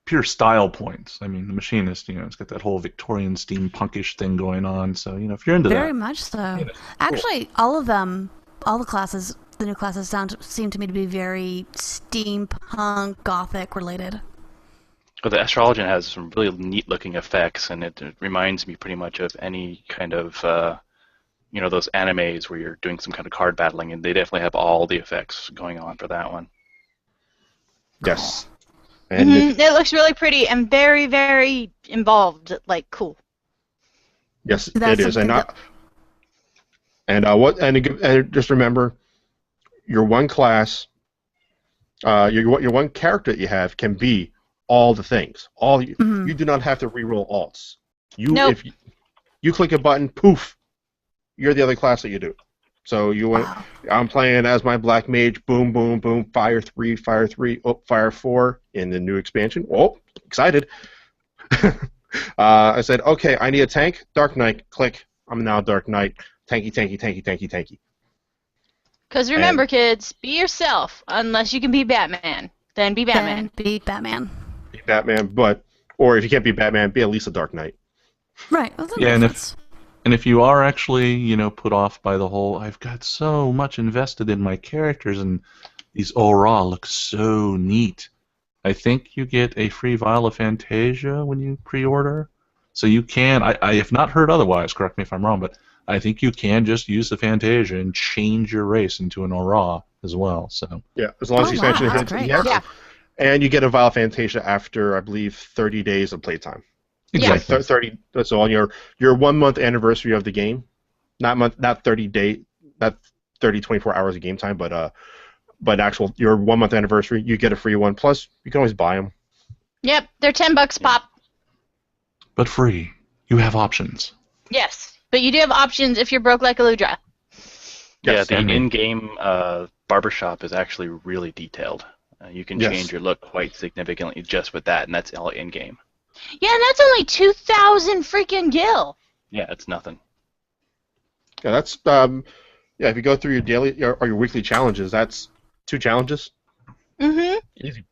pure style points. I mean, the Machinist, it's got that whole Victorian steampunkish thing going on. So, if you're into Very that, much so. Actually, all of them, all the classes, the new classes seem to me to be very steampunk, gothic related. Well, the Astrologian has some really neat-looking effects, and it reminds me pretty much of any kind of, those animes where you're doing some kind of card battling, and they definitely have all the effects going on for that one. Yes. And It looks really pretty and very, very involved. Like, cool. yes, That's it is. something And just remember, your one class, your one character that you have can be all the things. You do not have to reroll alts. Nope. If you click a button, poof, you're the other class that you do. So I'm playing as my Black Mage, boom, boom, boom, fire 3, fire 4 in the new expansion. Oh, excited. I said, okay, I need a tank, Dark Knight, click, I'm now Dark Knight, tanky. Because remember, kids, be yourself. Unless you can be Batman, then be Batman. Then be Batman. Be Batman, or if you can't be Batman, be at least a Dark Knight. Right. Well, that Yeah, makes and sense. And if you are actually, put off by the whole, I've got so much invested in my characters and these aura look so neat, I think you get a free vial of Fantasia when you pre-order. So you can, I have not heard otherwise, correct me if I'm wrong, but I think you can just use the Fantasia and change your race into an aura as well. So Yeah, as long as the expansion wow, hits. that's great. Yes. Yeah. And you get a vial of Fantasia after, I believe, 30 days of playtime. exactly. 30. So on your 1 month anniversary of the game, not 30 24 hours of game time, but actual your 1 month anniversary, you get a free one. Plus, you can always buy them. Yep, they're $10 pop. But free. You have options. Yes, but you do have options if you're broke like Aludra. Yeah, Yes, the and me. in-game barbershop is actually really detailed. You can Yes. change your look quite significantly just with that, and that's all in-game. Yeah, and that's only 2,000 freaking gil. Yeah, it's nothing. Yeah, that's if you go through your daily or your weekly challenges, that's 2 challenges. Mm-hmm. Easy.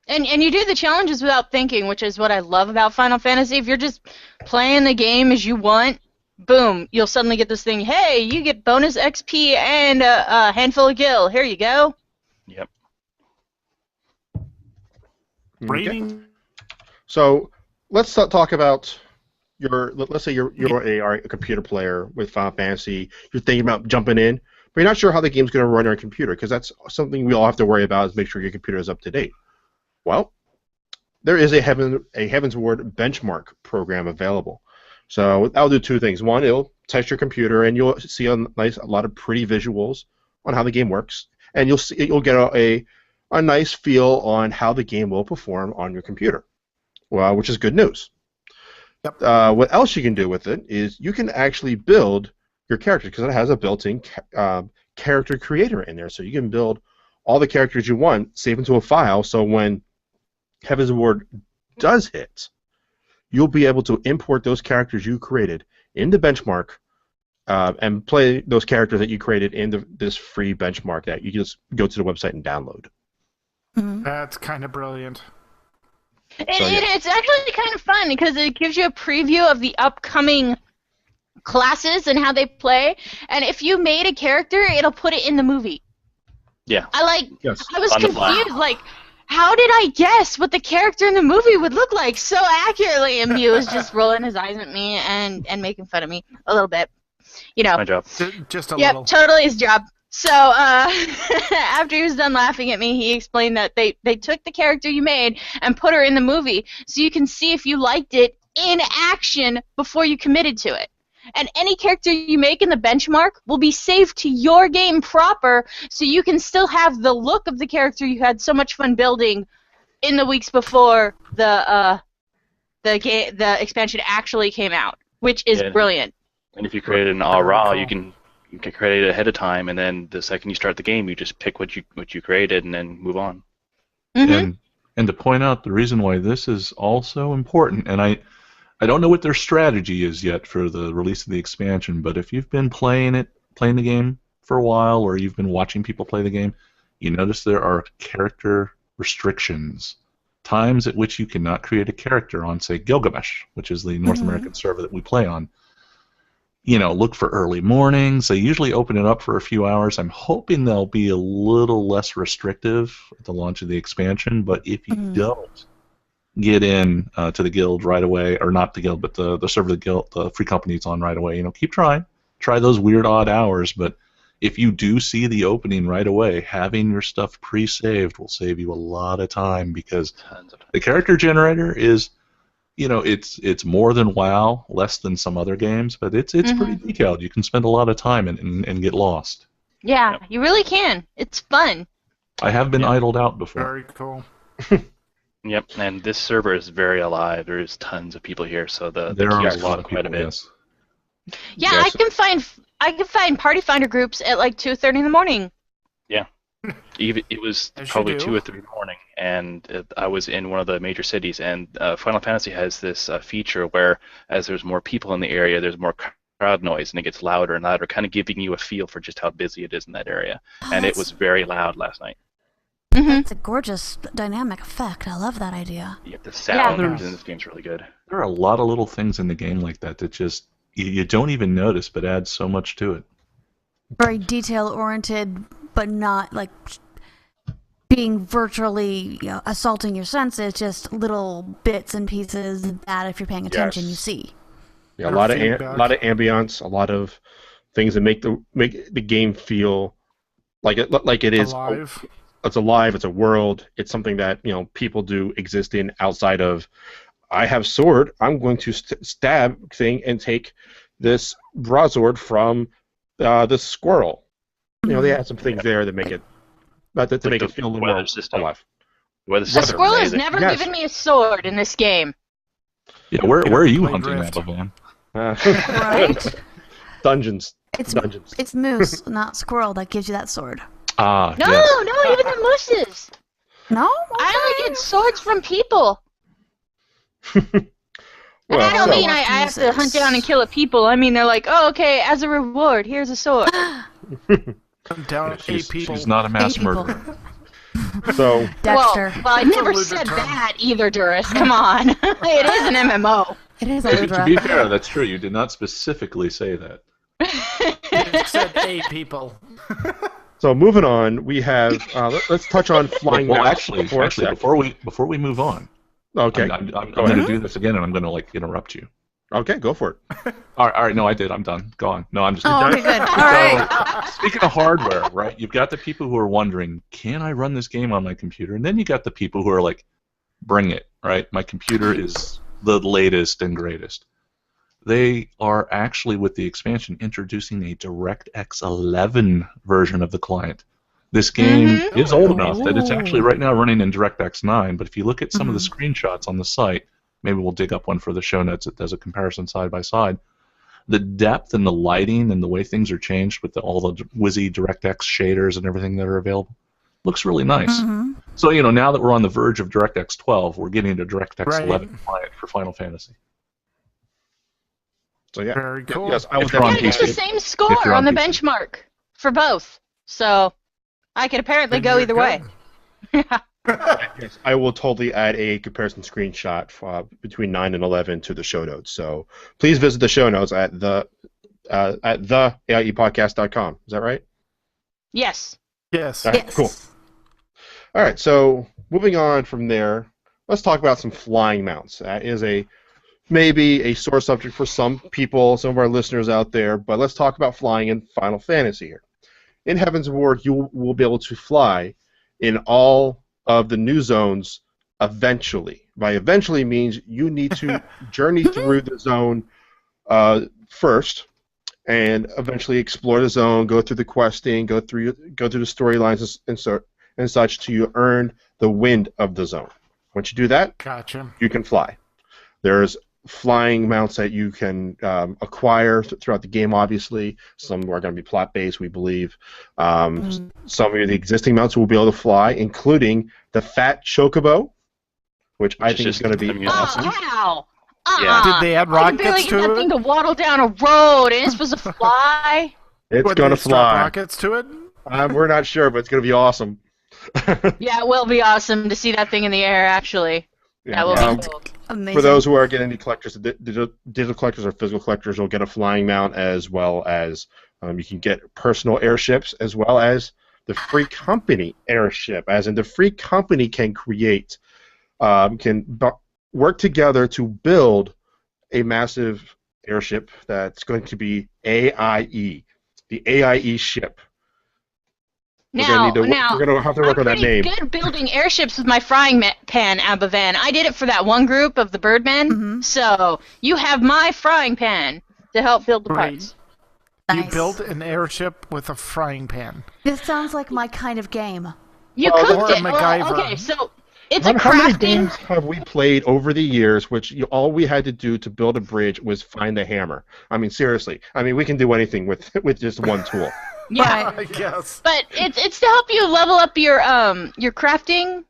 And you do the challenges without thinking, which is what I love about Final Fantasy. If you're just playing the game as you want, boom, you'll suddenly get this thing, hey, you get bonus XP and a handful of gil. Here you go. Yep. Rating. So let's talk about let's say you're a computer player with Final Fantasy. You're thinking about jumping in, but you're not sure how the game's going to run on your computer, because that's something we all have to worry about, is make sure your computer is up to date. Well, there is a Heavensward benchmark program available. So I'll do 2 things. One, it'll test your computer, and you'll see a lot of pretty visuals on how the game works, and you'll get a nice feel on how the game will perform on your computer. Well, which is good news. Yep. What else you can do with it is you can actually build your character, because it has a built-in character creator in there, so you can build all the characters you want, save into a file, so when Heavensward does hit, you'll be able to import those characters you created into Benchmark and play those characters that you created in this free benchmark that you just go to the website and download. Mhm. That's kind of brilliant. It's actually kind of fun because it gives you a preview of the upcoming classes and how they play. And if you made a character, it'll put it in the movie. Yeah. Yes. I was On the fly. confused. Like, how did I guess what the character in the movie would look like so accurately? And Mew was just rolling his eyes at me and making fun of me a little bit. You know. My job. Just a Yep, little. totally his job. So after he was done laughing at me, he explained that they took the character you made and put her in the movie so you can see if you liked it in action before you committed to it. And any character you make in the benchmark will be saved to your game proper, so you can still have the look of the character you had so much fun building in the weeks before the expansion actually came out, which is brilliant. And if you created an all raw, you can create it ahead of time, and then the second you start the game, you just pick what you created and then move on. Mm-hmm. And to point out the reason why this is also important, and I don't know what their strategy is yet for the release of the expansion, but if you've been playing the game for a while, or you've been watching people play the game, you notice there are character restrictions, times at which you cannot create a character on, say, Gilgamesh, which is the North American server that we play on. Look for early mornings. They usually open it up for a few hours. I'm hoping they'll be a little less restrictive at the launch of the expansion, but if you don't get in to the guild right away, or not the guild, but the server the guild, the free company it's on right away, keep trying. Try those weird odd hours, but if you do see the opening right away, having your stuff pre-saved will save you a lot of time, because the character generator is, it's more than WoW, less than some other games, but it's pretty detailed. You can spend a lot of time and get lost. Yeah, you really can. It's fun. I have been idled out before. Very cool. Yep, and this server is very alive. There's tons of people here, so there There are a queues lot of quite people, a bit. yes. Yeah, Yes. I can find Party Finder groups at like 2:30 in the morning. Yeah. It was As you probably do. 2 or 3 in the morning, and I was in one of the major cities, and Final Fantasy has this feature where, as there's more people in the area, there's more crowd noise, and it gets louder and louder, kind of giving you a feel for just how busy it is in that area. And it was very loud last night. That's a gorgeous dynamic effect. I love that idea. Yeah, the sound there's- in this game's really good. There are a lot of little things in the game like that just you don't even notice, but add so much to it. Very detail-oriented, but not like being virtually assaulting your senses. Just little bits and pieces that, if you're paying attention, you see. Yeah, a Or lot of feedback. ambience, a lot of things that make the game feel like it is. Alive. It's alive. It's a world. It's something that people do exist in outside of. I have sword. I'm going to stab thing and take this broadsword from this squirrel. They add some things there that make it, to make it feel a little weather more system. alive. Weather The system is squirrel has amazing. never Yes. given me a sword in this game. Yeah, where are you Play hunting drift. that, Van? Right? Dungeons. dungeons. It's moose, not squirrel, that gives you that sword. Ah, No, yes. no, even the mooses. No? I only get swords from people. And I don't so- mean I have to hunt down and kill a people. I mean they're like, oh, okay, as a reward, here's a sword. I'm down She's, 8 people. she's not a mass 8 people. murderer. So Dexter. Well, I never It's a said loser term. that either, Duris. Come on. It is an MMO. It is To Ludra. be fair, that's true. You did not specifically say that. It said 8 people. So moving on, we have let's touch on flying. Well, mounts actually, for a sec. before we move on, Okay. I'm Go going to ahead. do this again, and I'm going to interrupt you. Okay, go for it. All right, no, I did. I'm done. Go on. No, I'm just. Oh, okay, good. All right. Speaking of hardware, right? You've got the people who are wondering, can I run this game on my computer? And then you got the people who are like, bring it, right? My computer is the latest and greatest. They are actually, with the expansion, introducing a DirectX 11 version of the client. This game is old enough that it's actually right now running in DirectX 9, but if you look at some of the screenshots on the site, maybe we'll dig up one for the show notes that does a comparison side by side. The depth and the lighting and the way things are changed with all the WYSI DirectX shaders and everything that are available looks really nice. So, now that we're on the verge of DirectX 12, we're getting to DirectX Right. 11 client for Final Fantasy. So yeah. Very cool. Yes, I will If you're on And it's the PC. same If score you're on on the PC. benchmark for both. So I could apparently Then go you're either way. good. Yes, I will totally add a comparison screenshot between 9 and 11 to the show notes. So please visit the show notes at the AIEpodcast.com. Is that right? Yes. Yes. All right, Yes. cool. All right, so moving on from there, let's talk about some flying mounts. That is maybe a sore subject for some people, some of our listeners out there, but let's talk about flying in Final Fantasy here. In Heaven's Ward, you will be able to fly in all of the new zones eventually. By eventually means you need to journey through the zone first, and eventually explore the zone, go through the questing, go through the storylines and such till you earn the wind of the zone. Once you do that, Gotcha. you can fly. There's flying mounts that you can acquire throughout the game, obviously. Some are going to be plot-based, we believe. Some of the existing mounts will be able to fly, including the Fat Chocobo, which I think is just going to be amusing. awesome. Oh, ow. Yeah. Did they add I can barely rockets get to that it? thing to waddle down a road, and it's supposed to fly. It's Would going they to strap fly. rockets to it? We're not sure, but it's going to be awesome. Yeah, it will be awesome to see that thing in the air, actually. That will Um, be cool. Amazing. For those who are getting into collectors, digital collectors or physical collectors, you'll get a flying mount, as well as you can get personal airships, as well as the Free Company airship. As in, the Free Company can create, work together to build a massive airship that's going to be AIE, the AIE ship. We're Now, going to have to work on that name. I'm pretty good building airships with my frying pan, Abavan. I did it for that one group of the Birdmen, so you have my frying pan to help build the Right. parts. You Nice. built an airship with a frying pan. This sounds like my kind of game. You Well, cooked or it. MacGyver. Okay, so it's a How many crafting. games have we played over the years which all we had to do to build a bridge was find a hammer? I mean, seriously. I mean, we can do anything with just one tool. Yeah, I guess. but it's to help you level up your crafting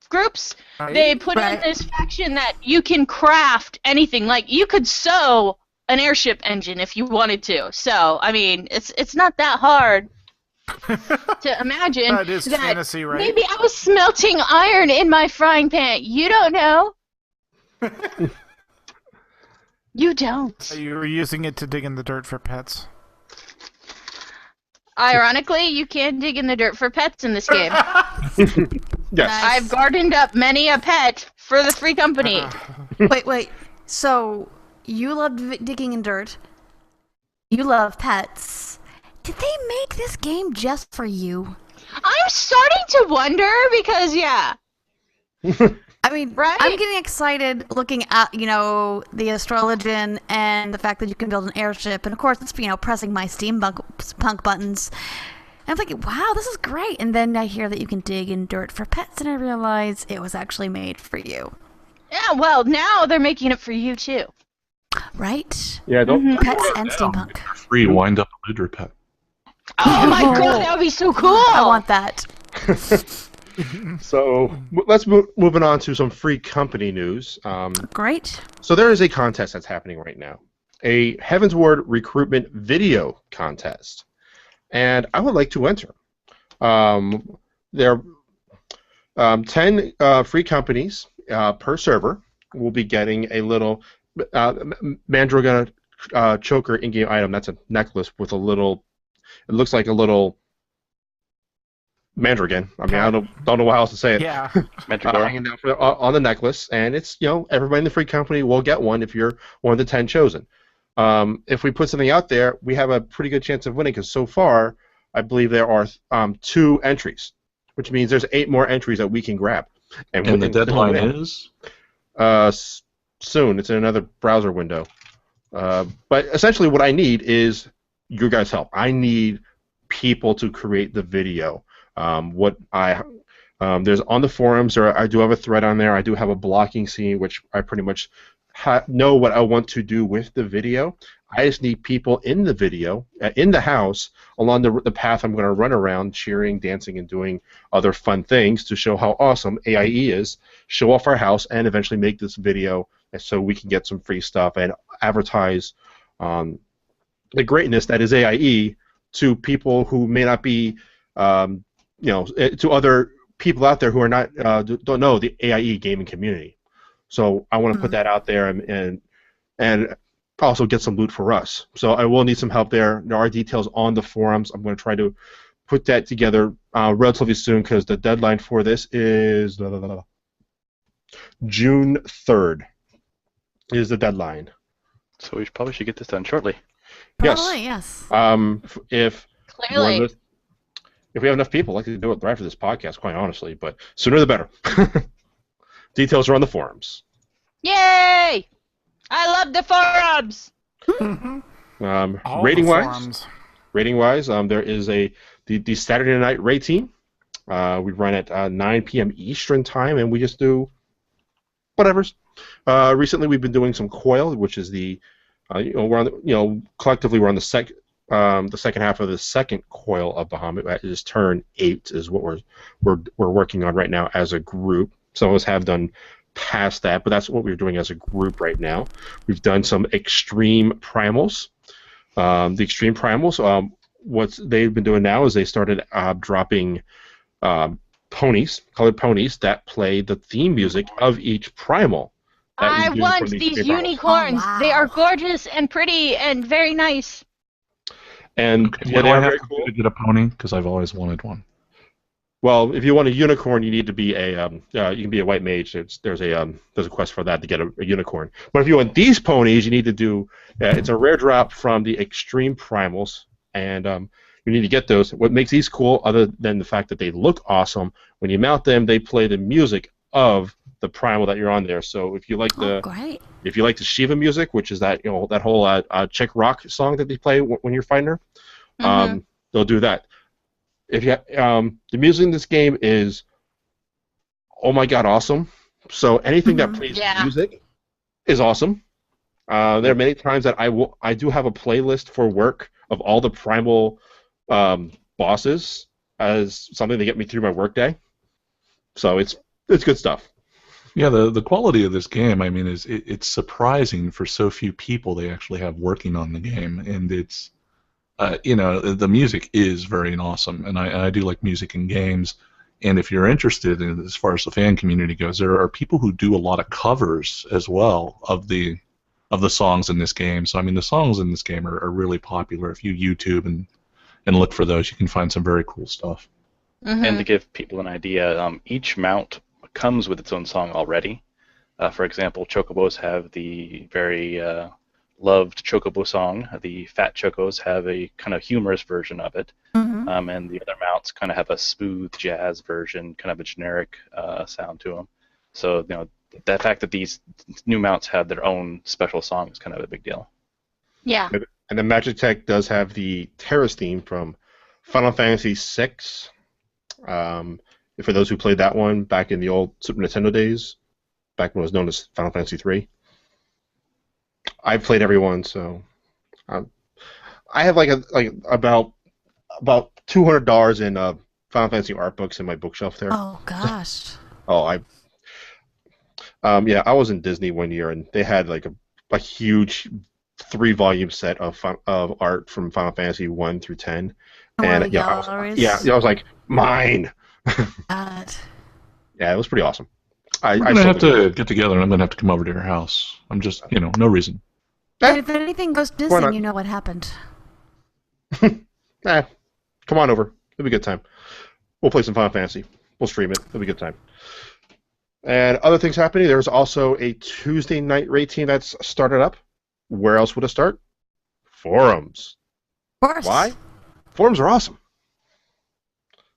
groups. Right? They put in this faction that you can craft anything. Like you could sew an airship engine if you wanted to. So I mean, it's not that hard to imagine That is fantasy, right? maybe I was smelting iron in my frying pan. You don't know. You don't. You were using it to dig in the dirt for pets. Ironically, you can dig in the dirt for pets in this game. Yes. I've gardened up many a pet for the Free Company. Wait. So, you love digging in dirt. You love pets. Did they make this game just for you? I'm starting to wonder because, yeah. I mean, Right? I'm getting excited looking at, the Astrologian and the fact that you can build an airship. And of course, it's, pressing my steampunk buttons. And I'm thinking, wow, this is great. And then I hear that you can dig in dirt for pets, and I realize it was actually made for you. Yeah, well, now they're making it for you, too. Right? Yeah, don't. Pets and steampunk. Free wind up a looter pet. Oh my god, that would be so cool! I want that. So let's moving on to some free company news. Great. So there is a contest that's happening right now, a Heaven's Ward recruitment video contest, and I would like to enter. There are 10 free companies per server will be getting a little Mandroga choker in-game item. That's a necklace with a little. It looks like a little Mandragon. I mean, I don't know how else to say it. Yeah. Hanging down on the necklace, and it's everybody in the free company will get one if you're one of the 10 chosen. If we put something out there, we have a pretty good chance of winning because so far, I believe there are 2 entries, which means there's 8 more entries that we can grab. And the deadline is? Soon. It's in another browser window. But essentially, what I need is your guys' help. I need people to create the video. There's on the forums, or I do have a thread on there. I do have a blocking scene, which I pretty much know what I want to do with the video. I just need people in the video, in the house, along the path I'm going to run around, cheering, dancing, and doing other fun things to show how awesome AIE is, show off our house, and eventually make this video so we can get some free stuff and advertise the greatness that is AIE to people who may not be, to other people out there who are not don't know the AIE gaming community. So I want to put that out there and also get some loot for us. So I will need some help there. There are details on the forums. I'm going to try to put that together relatively soon because the deadline for this is June 3rd is the deadline. So we probably should get this done shortly. Probably, yes. If Clearly. if we have enough people, I'd like to do it right after this podcast, quite honestly, but sooner the better. Details are on the forums. Yay! I love the forums! Rating wise, there is the Saturday night raid team. We run at 9 p.m. Eastern time, and we just do whatever's. Recently, we've been doing some Coil, which is collectively we're on the second half of the second Coil of Bahamut. That is turn 8 is what we're working on right now as a group. Some of us have done past that, but that's what we're doing as a group right now. We've done some extreme primals. The extreme primals, what they've been doing now is they started dropping ponies, colored ponies that play the theme music of each primal. I want these unicorns. Oh, wow. They are gorgeous and pretty and very nice. And What do I have to do to get a pony? Because I've always wanted one. Well, if you want a unicorn, you need to be a you can be a white mage. There's a quest for that to get a unicorn. But if you want these ponies, you need to do it's a rare drop from the extreme primals, and you need to get those. What makes these cool, other than the fact that they look awesome, when you mount them, they play the music of the primal that you're on there. So if you like if you like the Shiva music, which is that that whole Czech rock song that they play when you're fighting her, they'll do that. If you the music in this game is oh my god awesome. So anything that plays music is awesome. There are many times that I do have a playlist for work of all the primal bosses as something to get me through my workday. So it's good stuff. Yeah, the quality of this game, I mean, it's surprising for so few people they actually have working on the game, and it's the music is very awesome, and I do like music in games. And if you're interested in, as far as the fan community goes, there are people who do a lot of covers as well of the songs in this game. So I mean, the songs in this game are really popular. If you YouTube and look for those, you can find some very cool stuff. And to give people an idea, each mount comes with its own song already. For example, Chocobos have the very loved Chocobo song. The Fat Chocos have a kind of humorous version of it. And the other mounts kind of have a smooth jazz version, kind of a generic sound to them. So, the fact that these new mounts have their own special song is kind of a big deal. Yeah. And then Magic Tech does have the Terrace theme from Final Fantasy VI. For those who played that one back in the old Super Nintendo days, back when it was known as Final Fantasy III. I've played everyone, so I have about $200 in Final Fantasy art books in my bookshelf there. Oh gosh. I was in Disney one year and they had like a huge 3-volume set of art from Final Fantasy 1 through 10, and I was like, mine. God. Yeah, it was pretty awesome. We're gonna have to get together, and I'm gonna have to come over to your house. I'm just, no reason. And if anything goes missing, you know what happened. Come on over. It'll be a good time. We'll play some Final Fantasy. We'll stream it. It'll be a good time. And other things happening. There's also a Tuesday night raid team that's started up. Where else would it start? Forums. Of course. Why? Forums are awesome.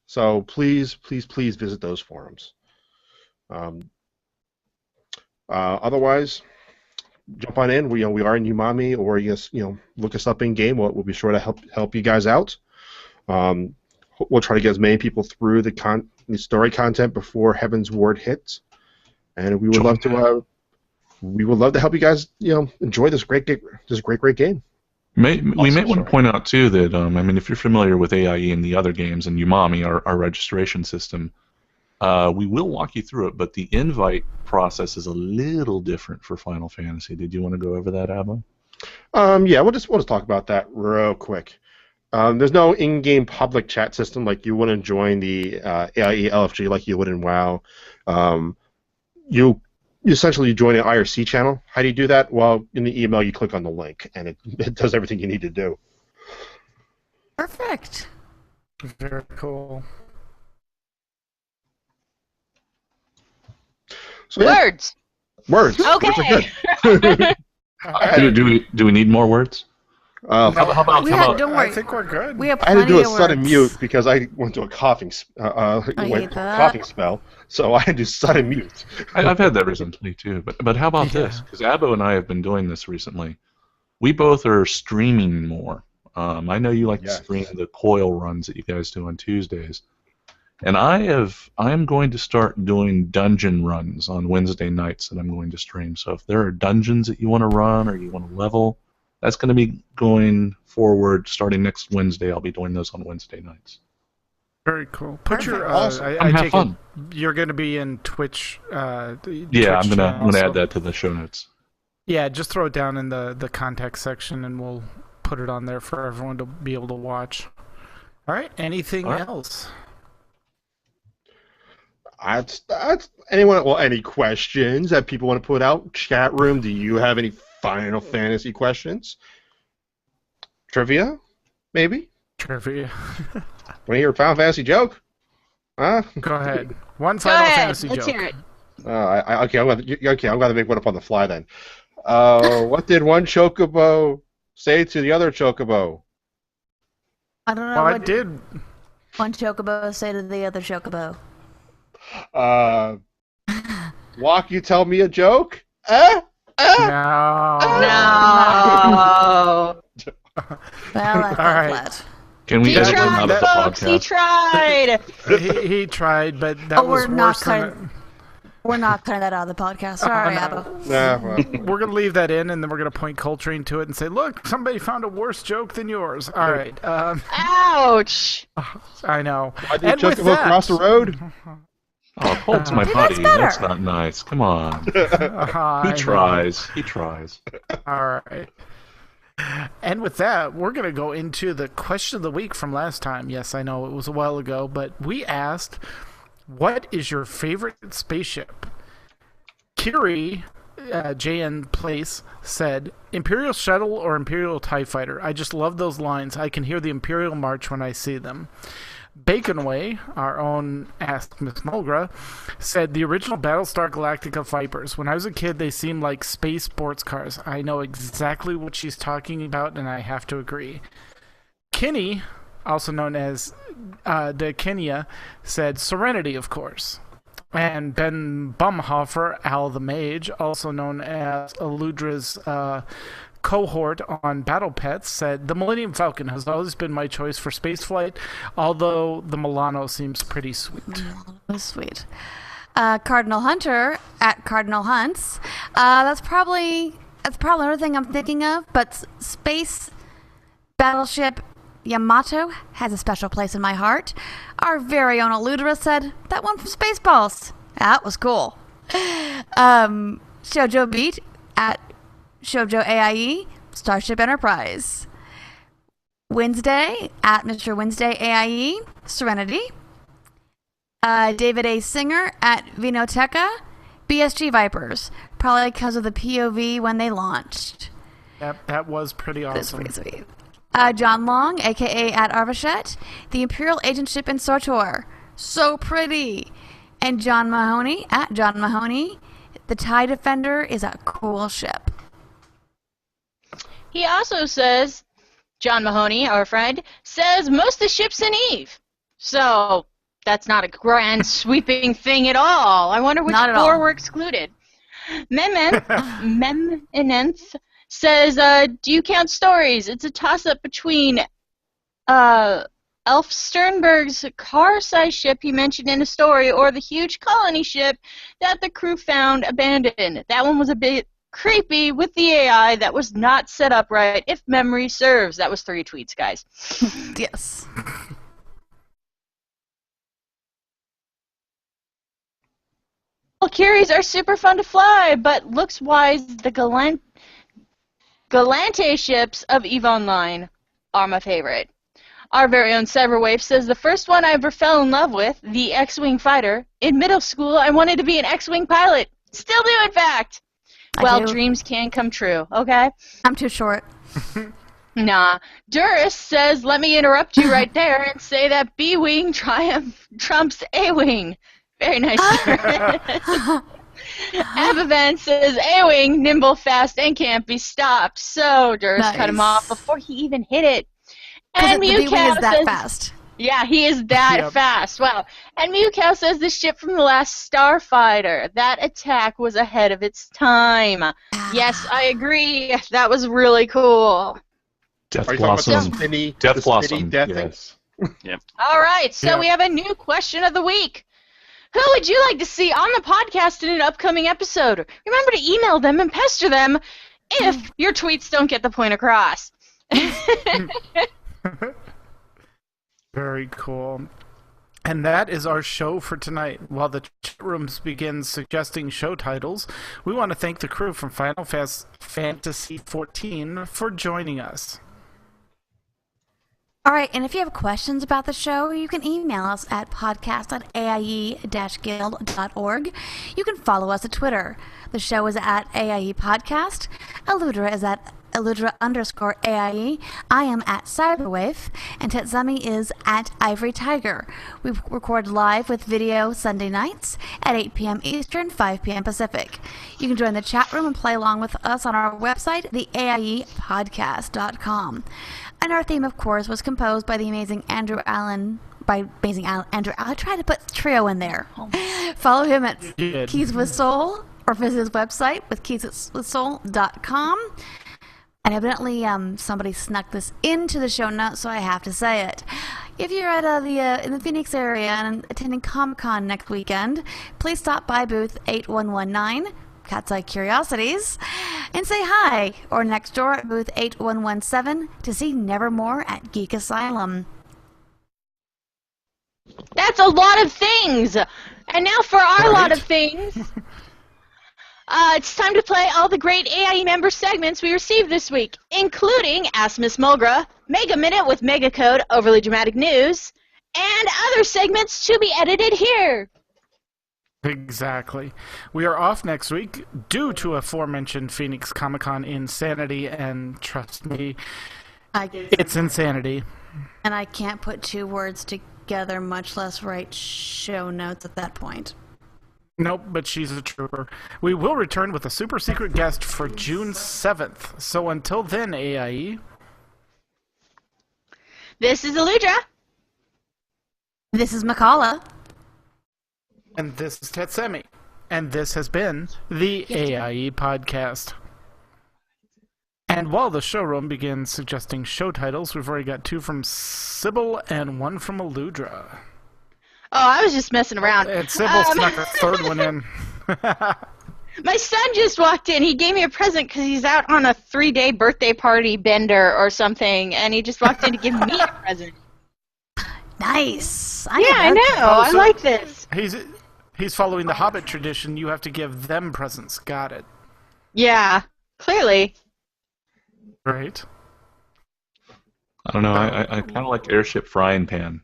So please visit those forums. Otherwise, jump on in. We are in Umami, or look us up in game. We'll be sure to help you guys out. We'll try to get as many people through the story content before Heaven's Ward hits, and we would love to. We would love to help you guys, enjoy this great game. We may want to point out too that if you're familiar with AIE and the other games and Umami, our registration system, we will walk you through it. But the invite process is a little different for Final Fantasy. Did you want to go over that, Abba? We'll just talk about that real quick. There's no in-game public chat system like you wouldn't join the AIE LFG like you would in WoW. You essentially join an IRC channel. How do you do that? Well, in the email, you click on the link, and it does everything you need to do. Perfect. Very cool. So, Words. Words. Okay. Words are good. Do we need more words? How about don't worry. I think we're good. We have I had to do a sudden words. mute because I went to a coughing spell, so I had to do sudden mute. I've had that recently too. But how about this? Because Abbo and I have been doing this recently. We both are streaming more. I know you like to stream the coil runs that you guys do on Tuesdays, and I am going to start doing dungeon runs on Wednesday nights that I'm going to stream. So if there are dungeons that you want to run or you want to level, that's going to be going forward starting next Wednesday. I'll be doing those on Wednesday nights. Very cool. Put your awesome. I have take fun. You're going to be in Twitch. I'm gonna add that to the show notes. Yeah, just throw it down in the contact section, and we'll put it on there for everyone to be able to watch. All right. Anything else? Any questions that people want to put out? Chat room, do you have any Final Fantasy questions? Trivia? Maybe? Trivia. Want to hear a Final Fantasy joke? Huh? Go ahead. One Final Fantasy Let's joke. hear it. I'm going to make one up on the fly then. What did one chocobo say to the other chocobo? I don't know. What did one chocobo say to the other chocobo? Walk, you tell me a joke? No. No. Well, I right. Can we He edit him tried, out of the folks. He podcast? tried. he tried, but that was worse than... We're not cutting that out of the podcast. Sorry, Abba. We're going to leave that in, and then we're going to point culturing to it and say, look, somebody found a worse joke than yours. All right. Ouch. Why I know. did And with chocobo that... cross the road? Oh, Colt's my buddy. That's not nice. Come on. He tries. He tries. All right. And with that, we're going to go into the question of the week from last time. Yes, I know it was a while ago, but we asked, what is your favorite spaceship? Kiri, JN Place, said, Imperial Shuttle or Imperial TIE Fighter. I just love those lines. I can hear the Imperial March when I see them. Baconway, our own Ask Miss Mulgra, said the original Battlestar Galactica Vipers. When I was a kid, they seemed like space sports cars. I know exactly what she's talking about, and I have to agree. Kinney, also known as the Kenya, said Serenity, of course. And Ben Bumhofer, Al the Mage, also known as Eludra's cohort on Battle Pets, said the Millennium Falcon has always been my choice for spaceflight, although the Milano seems pretty sweet. Sweet. Cardinal Hunter at Cardinal Hunts. That's probably That's probably another thing I'm thinking of, but Space Battleship Yamato has a special place in my heart. Our very own Eludra said, that one from Spaceballs. That was cool. Shoujo Beat at Shoujo AIE, Starship Enterprise. Wednesday at Mr. Wednesday AIE, Serenity. David A. Singer at Vinoteca, BSG Vipers. Probably because of the POV when they launched. That was pretty awesome. That's pretty sweet. John Long, a.k.a. at Arvachet, the Imperial Agent Ship in SOTOR. So pretty. And John Mahoney, at John Mahoney, the TIE Defender is a cool ship. He also says, John Mahoney, our friend, says most of the ships in Eve. So that's not a grand sweeping thing at all. I wonder which four were excluded. Memenenth says, do you count stories? It's a toss-up between Elf Sternberg's car-sized ship he mentioned in a story or the huge colony ship that the crew found abandoned. That one was a bit creepy with the AI that was not set up right, if memory serves. That was 3 tweets, guys. Yes. Valkyries are super fun to fly, but looks-wise, the Galante ships of EVE Online are my favorite. Our very own Cyberwave says the first one I ever fell in love with, the X-Wing fighter. In middle school, I wanted to be an X-Wing pilot. Still do, in fact. Well, dreams can come true, okay? I'm too short. Nah. Duris says, let me interrupt you right there and say that B-Wing trumps A-Wing. Very nice. Avavan says, A-Wing, nimble, fast, and can't be stopped. So Duris cut him off before he even hit it. And the B-Wing is that fast. Yeah, he is that fast. Wow. And Mewcow says the ship from the last Starfighter. That attack was ahead of its time. Yes, I agree. That was really cool. Death Blossom. Death Blossom. Yes. Yep. All right, so we have a new question of the week. Who would you like to see on the podcast in an upcoming episode? Remember to email them and pester them if your tweets don't get the point across. Very cool. And that is our show for tonight. While the chat rooms begin suggesting show titles, we want to thank the crew from Final Fantasy XIV for joining us. All right, and if you have questions about the show, you can email us at podcast@aie-guild.org. You can follow us at Twitter. The show is at AIE Podcast. Eludra is at Eludra_AIE. I am at Cyberwave, and Tetsumi is at Ivory Tiger. We record live with video Sunday nights at 8 p.m. Eastern, 5 p.m. Pacific. You can join the chat room and play along with us on our website, the AIEpodcast.com. And our theme, of course, was composed by the amazing Andrew Allen. I tried to put trio in there. Follow him at Keys with Soul, or visit his website with keyswithsoul.com. And evidently, somebody snuck this into the show notes, so I have to say it. If you're at in the Phoenix area and attending Comic-Con next weekend, please stop by booth 8119, Cat's Eye Curiosities, and say hi, or next door at booth 8117 to see Nevermore at Geek Asylum. That's a lot of things! And now for our lot of things... it's time to play all the great AIE member segments we received this week, including Ask Miss Mulgra, Mega Minute with Mega Code, Overly Dramatic News, and other segments to be edited here. Exactly. We are off next week due to aforementioned Phoenix Comic-Con insanity, and trust me, it's insanity. And I can't put two words together, much less write show notes at that point. Nope, but she's a trooper. We will return with a super secret guest for June 7th. So until then, AIE. This is Eludra. This is Makala. And this is Tetsumi. And this has been the AIE Podcast. And while the showroom begins suggesting show titles, we've already got 2 from Sybil and 1 from Eludra. Oh, I was just messing around. And Sybil snuck a third one in. My son just walked in. He gave me a present because he's out on a 3-day birthday party bender or something, and he just walked in to give me a present. Nice. I know. I like this. He's following the Hobbit tradition. You have to give them presents. Got it. Yeah, clearly. Right. I don't know. I kind of like airship frying pan.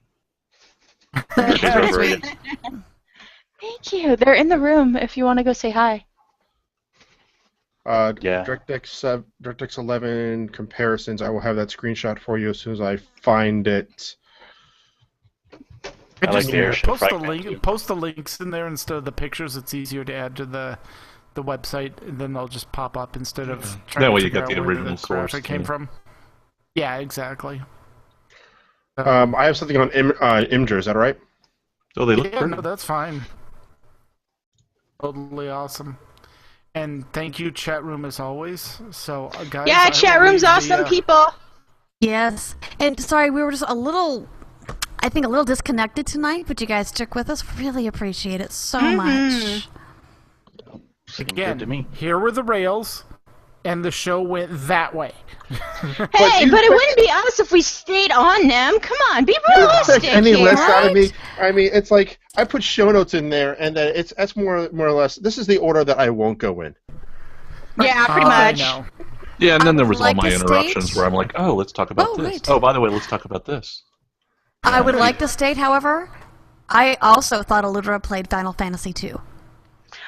Thank you. They're in the room if you want to go say hi. Yeah. DirectX 11 comparisons. I will have that screenshot for you as soon as I find it. I like the airship post the fragment, link. too. Post the links in there instead of the pictures. It's easier to add to the website, and then they'll just pop up instead of trying That way to you figure got out the where original source, graphic came yeah. from. Yeah, exactly. I have something on Imgur. Is that all right? Oh, they look Yeah, pretty. no, that's fine. Totally awesome. And thank you, chat room, as always. So, guys, Yeah, chat room's awesome, people. Yes. And sorry, we were just a little disconnected tonight, but you guys stuck with us. Really appreciate it so much. Again, Good to me. here were the rails, and the show went that way. Hey, but it wouldn't be us if we stayed on them. Come on, be realistic Any here, less out of right? me? I mean, it's like I put show notes in there, and that's more or less. This is the order that I won't go in. Yeah, pretty I much. know. Yeah, and then I there would was all like my to interruptions state- where I'm like, oh, let's talk about Oh, this. right. Oh, by the way, let's talk about this. I would like to state, however, I also thought Eludra played Final Fantasy II.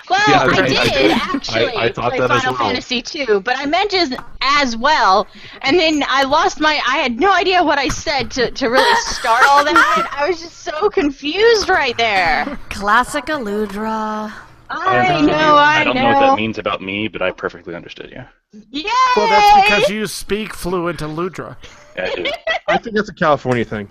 Well, Yeah, I I did did. actually I thought play that as Final well. Fantasy 2, but I meant as well, and then I had no idea what I said to really start all that. I was just so confused right there. Classic Eludra. I know. I don't know what that means about me, but I perfectly understood you. Yay! Well, that's because you speak fluent Eludra. Yeah, I do. I think that's a California thing.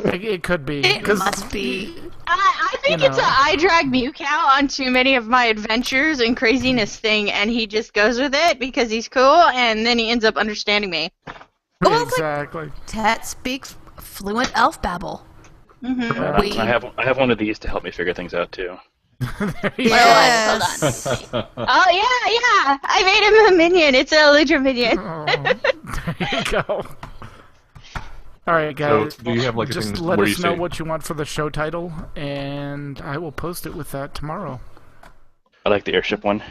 It could be. It 'cause- must be. I think You it's know. I drag Mewcow on too many of my adventures and craziness thing, and he just goes with it because he's cool, and then he ends up understanding me. Well, it's like exactly. Tet speaks fluent elf babble. Yeah, We- I have one of these to help me figure things out too. There you go. Yes. Oh yeah, I made him a minion. It's an Eludra minion. Oh, there you go. All right, So, guys. do you have like a just thing let where us you know say, what you want for the show title, and I will post it with that tomorrow. I like the airship one.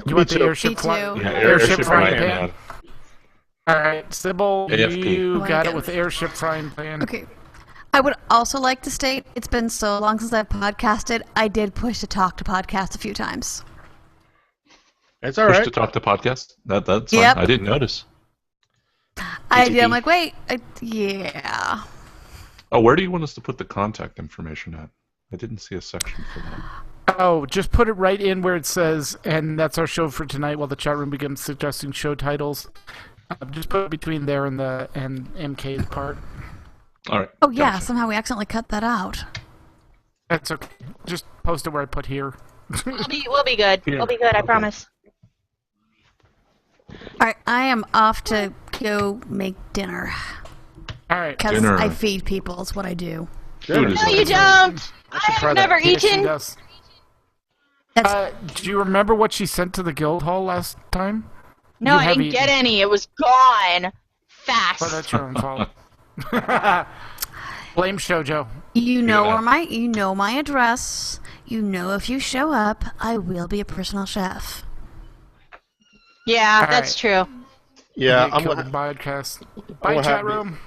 You want the too. airship Me too. flying? Yeah, Airship frying frying pan. All right, Sybil, AFP. you Oh, got I it with got the airship frying pan. Okay. I would also like to state it's been so long since I've podcasted. I did push to talk to podcast a few times. It's all Push right. to talk to podcast? That's fine. Yep. I didn't notice. I did. I'm PTP. like, wait, yeah. Oh, where do you want us to put the contact information at? I didn't see a section for that. Oh, just put it right in where it says, and that's our show for tonight while the chat room begins suggesting show titles. Just put it between there and MK's part. All right. Oh yeah, gotcha. somehow we accidentally cut that out. That's okay. Just post it where I put here. We'll be good. Yeah. We'll be good. I promise. All right, I am off to go make dinner All right. because Dinner. I feed people. Is what I do. Food is No, what you I do. don't. I should try I've that. never Yeah, she eaten. does. That's Do you remember what she sent to the guild hall last time? No, You I have didn't eaten. get any. It was gone. Fast. Well, that's your own fault. Blame Shoujo. you know Yeah. where you know my address. You know if you show up, I will be a personal chef. Yeah, All that's right. true. Yeah, Get I'm killed gonna. in podcast. I'm Bye, gonna chat have me- room.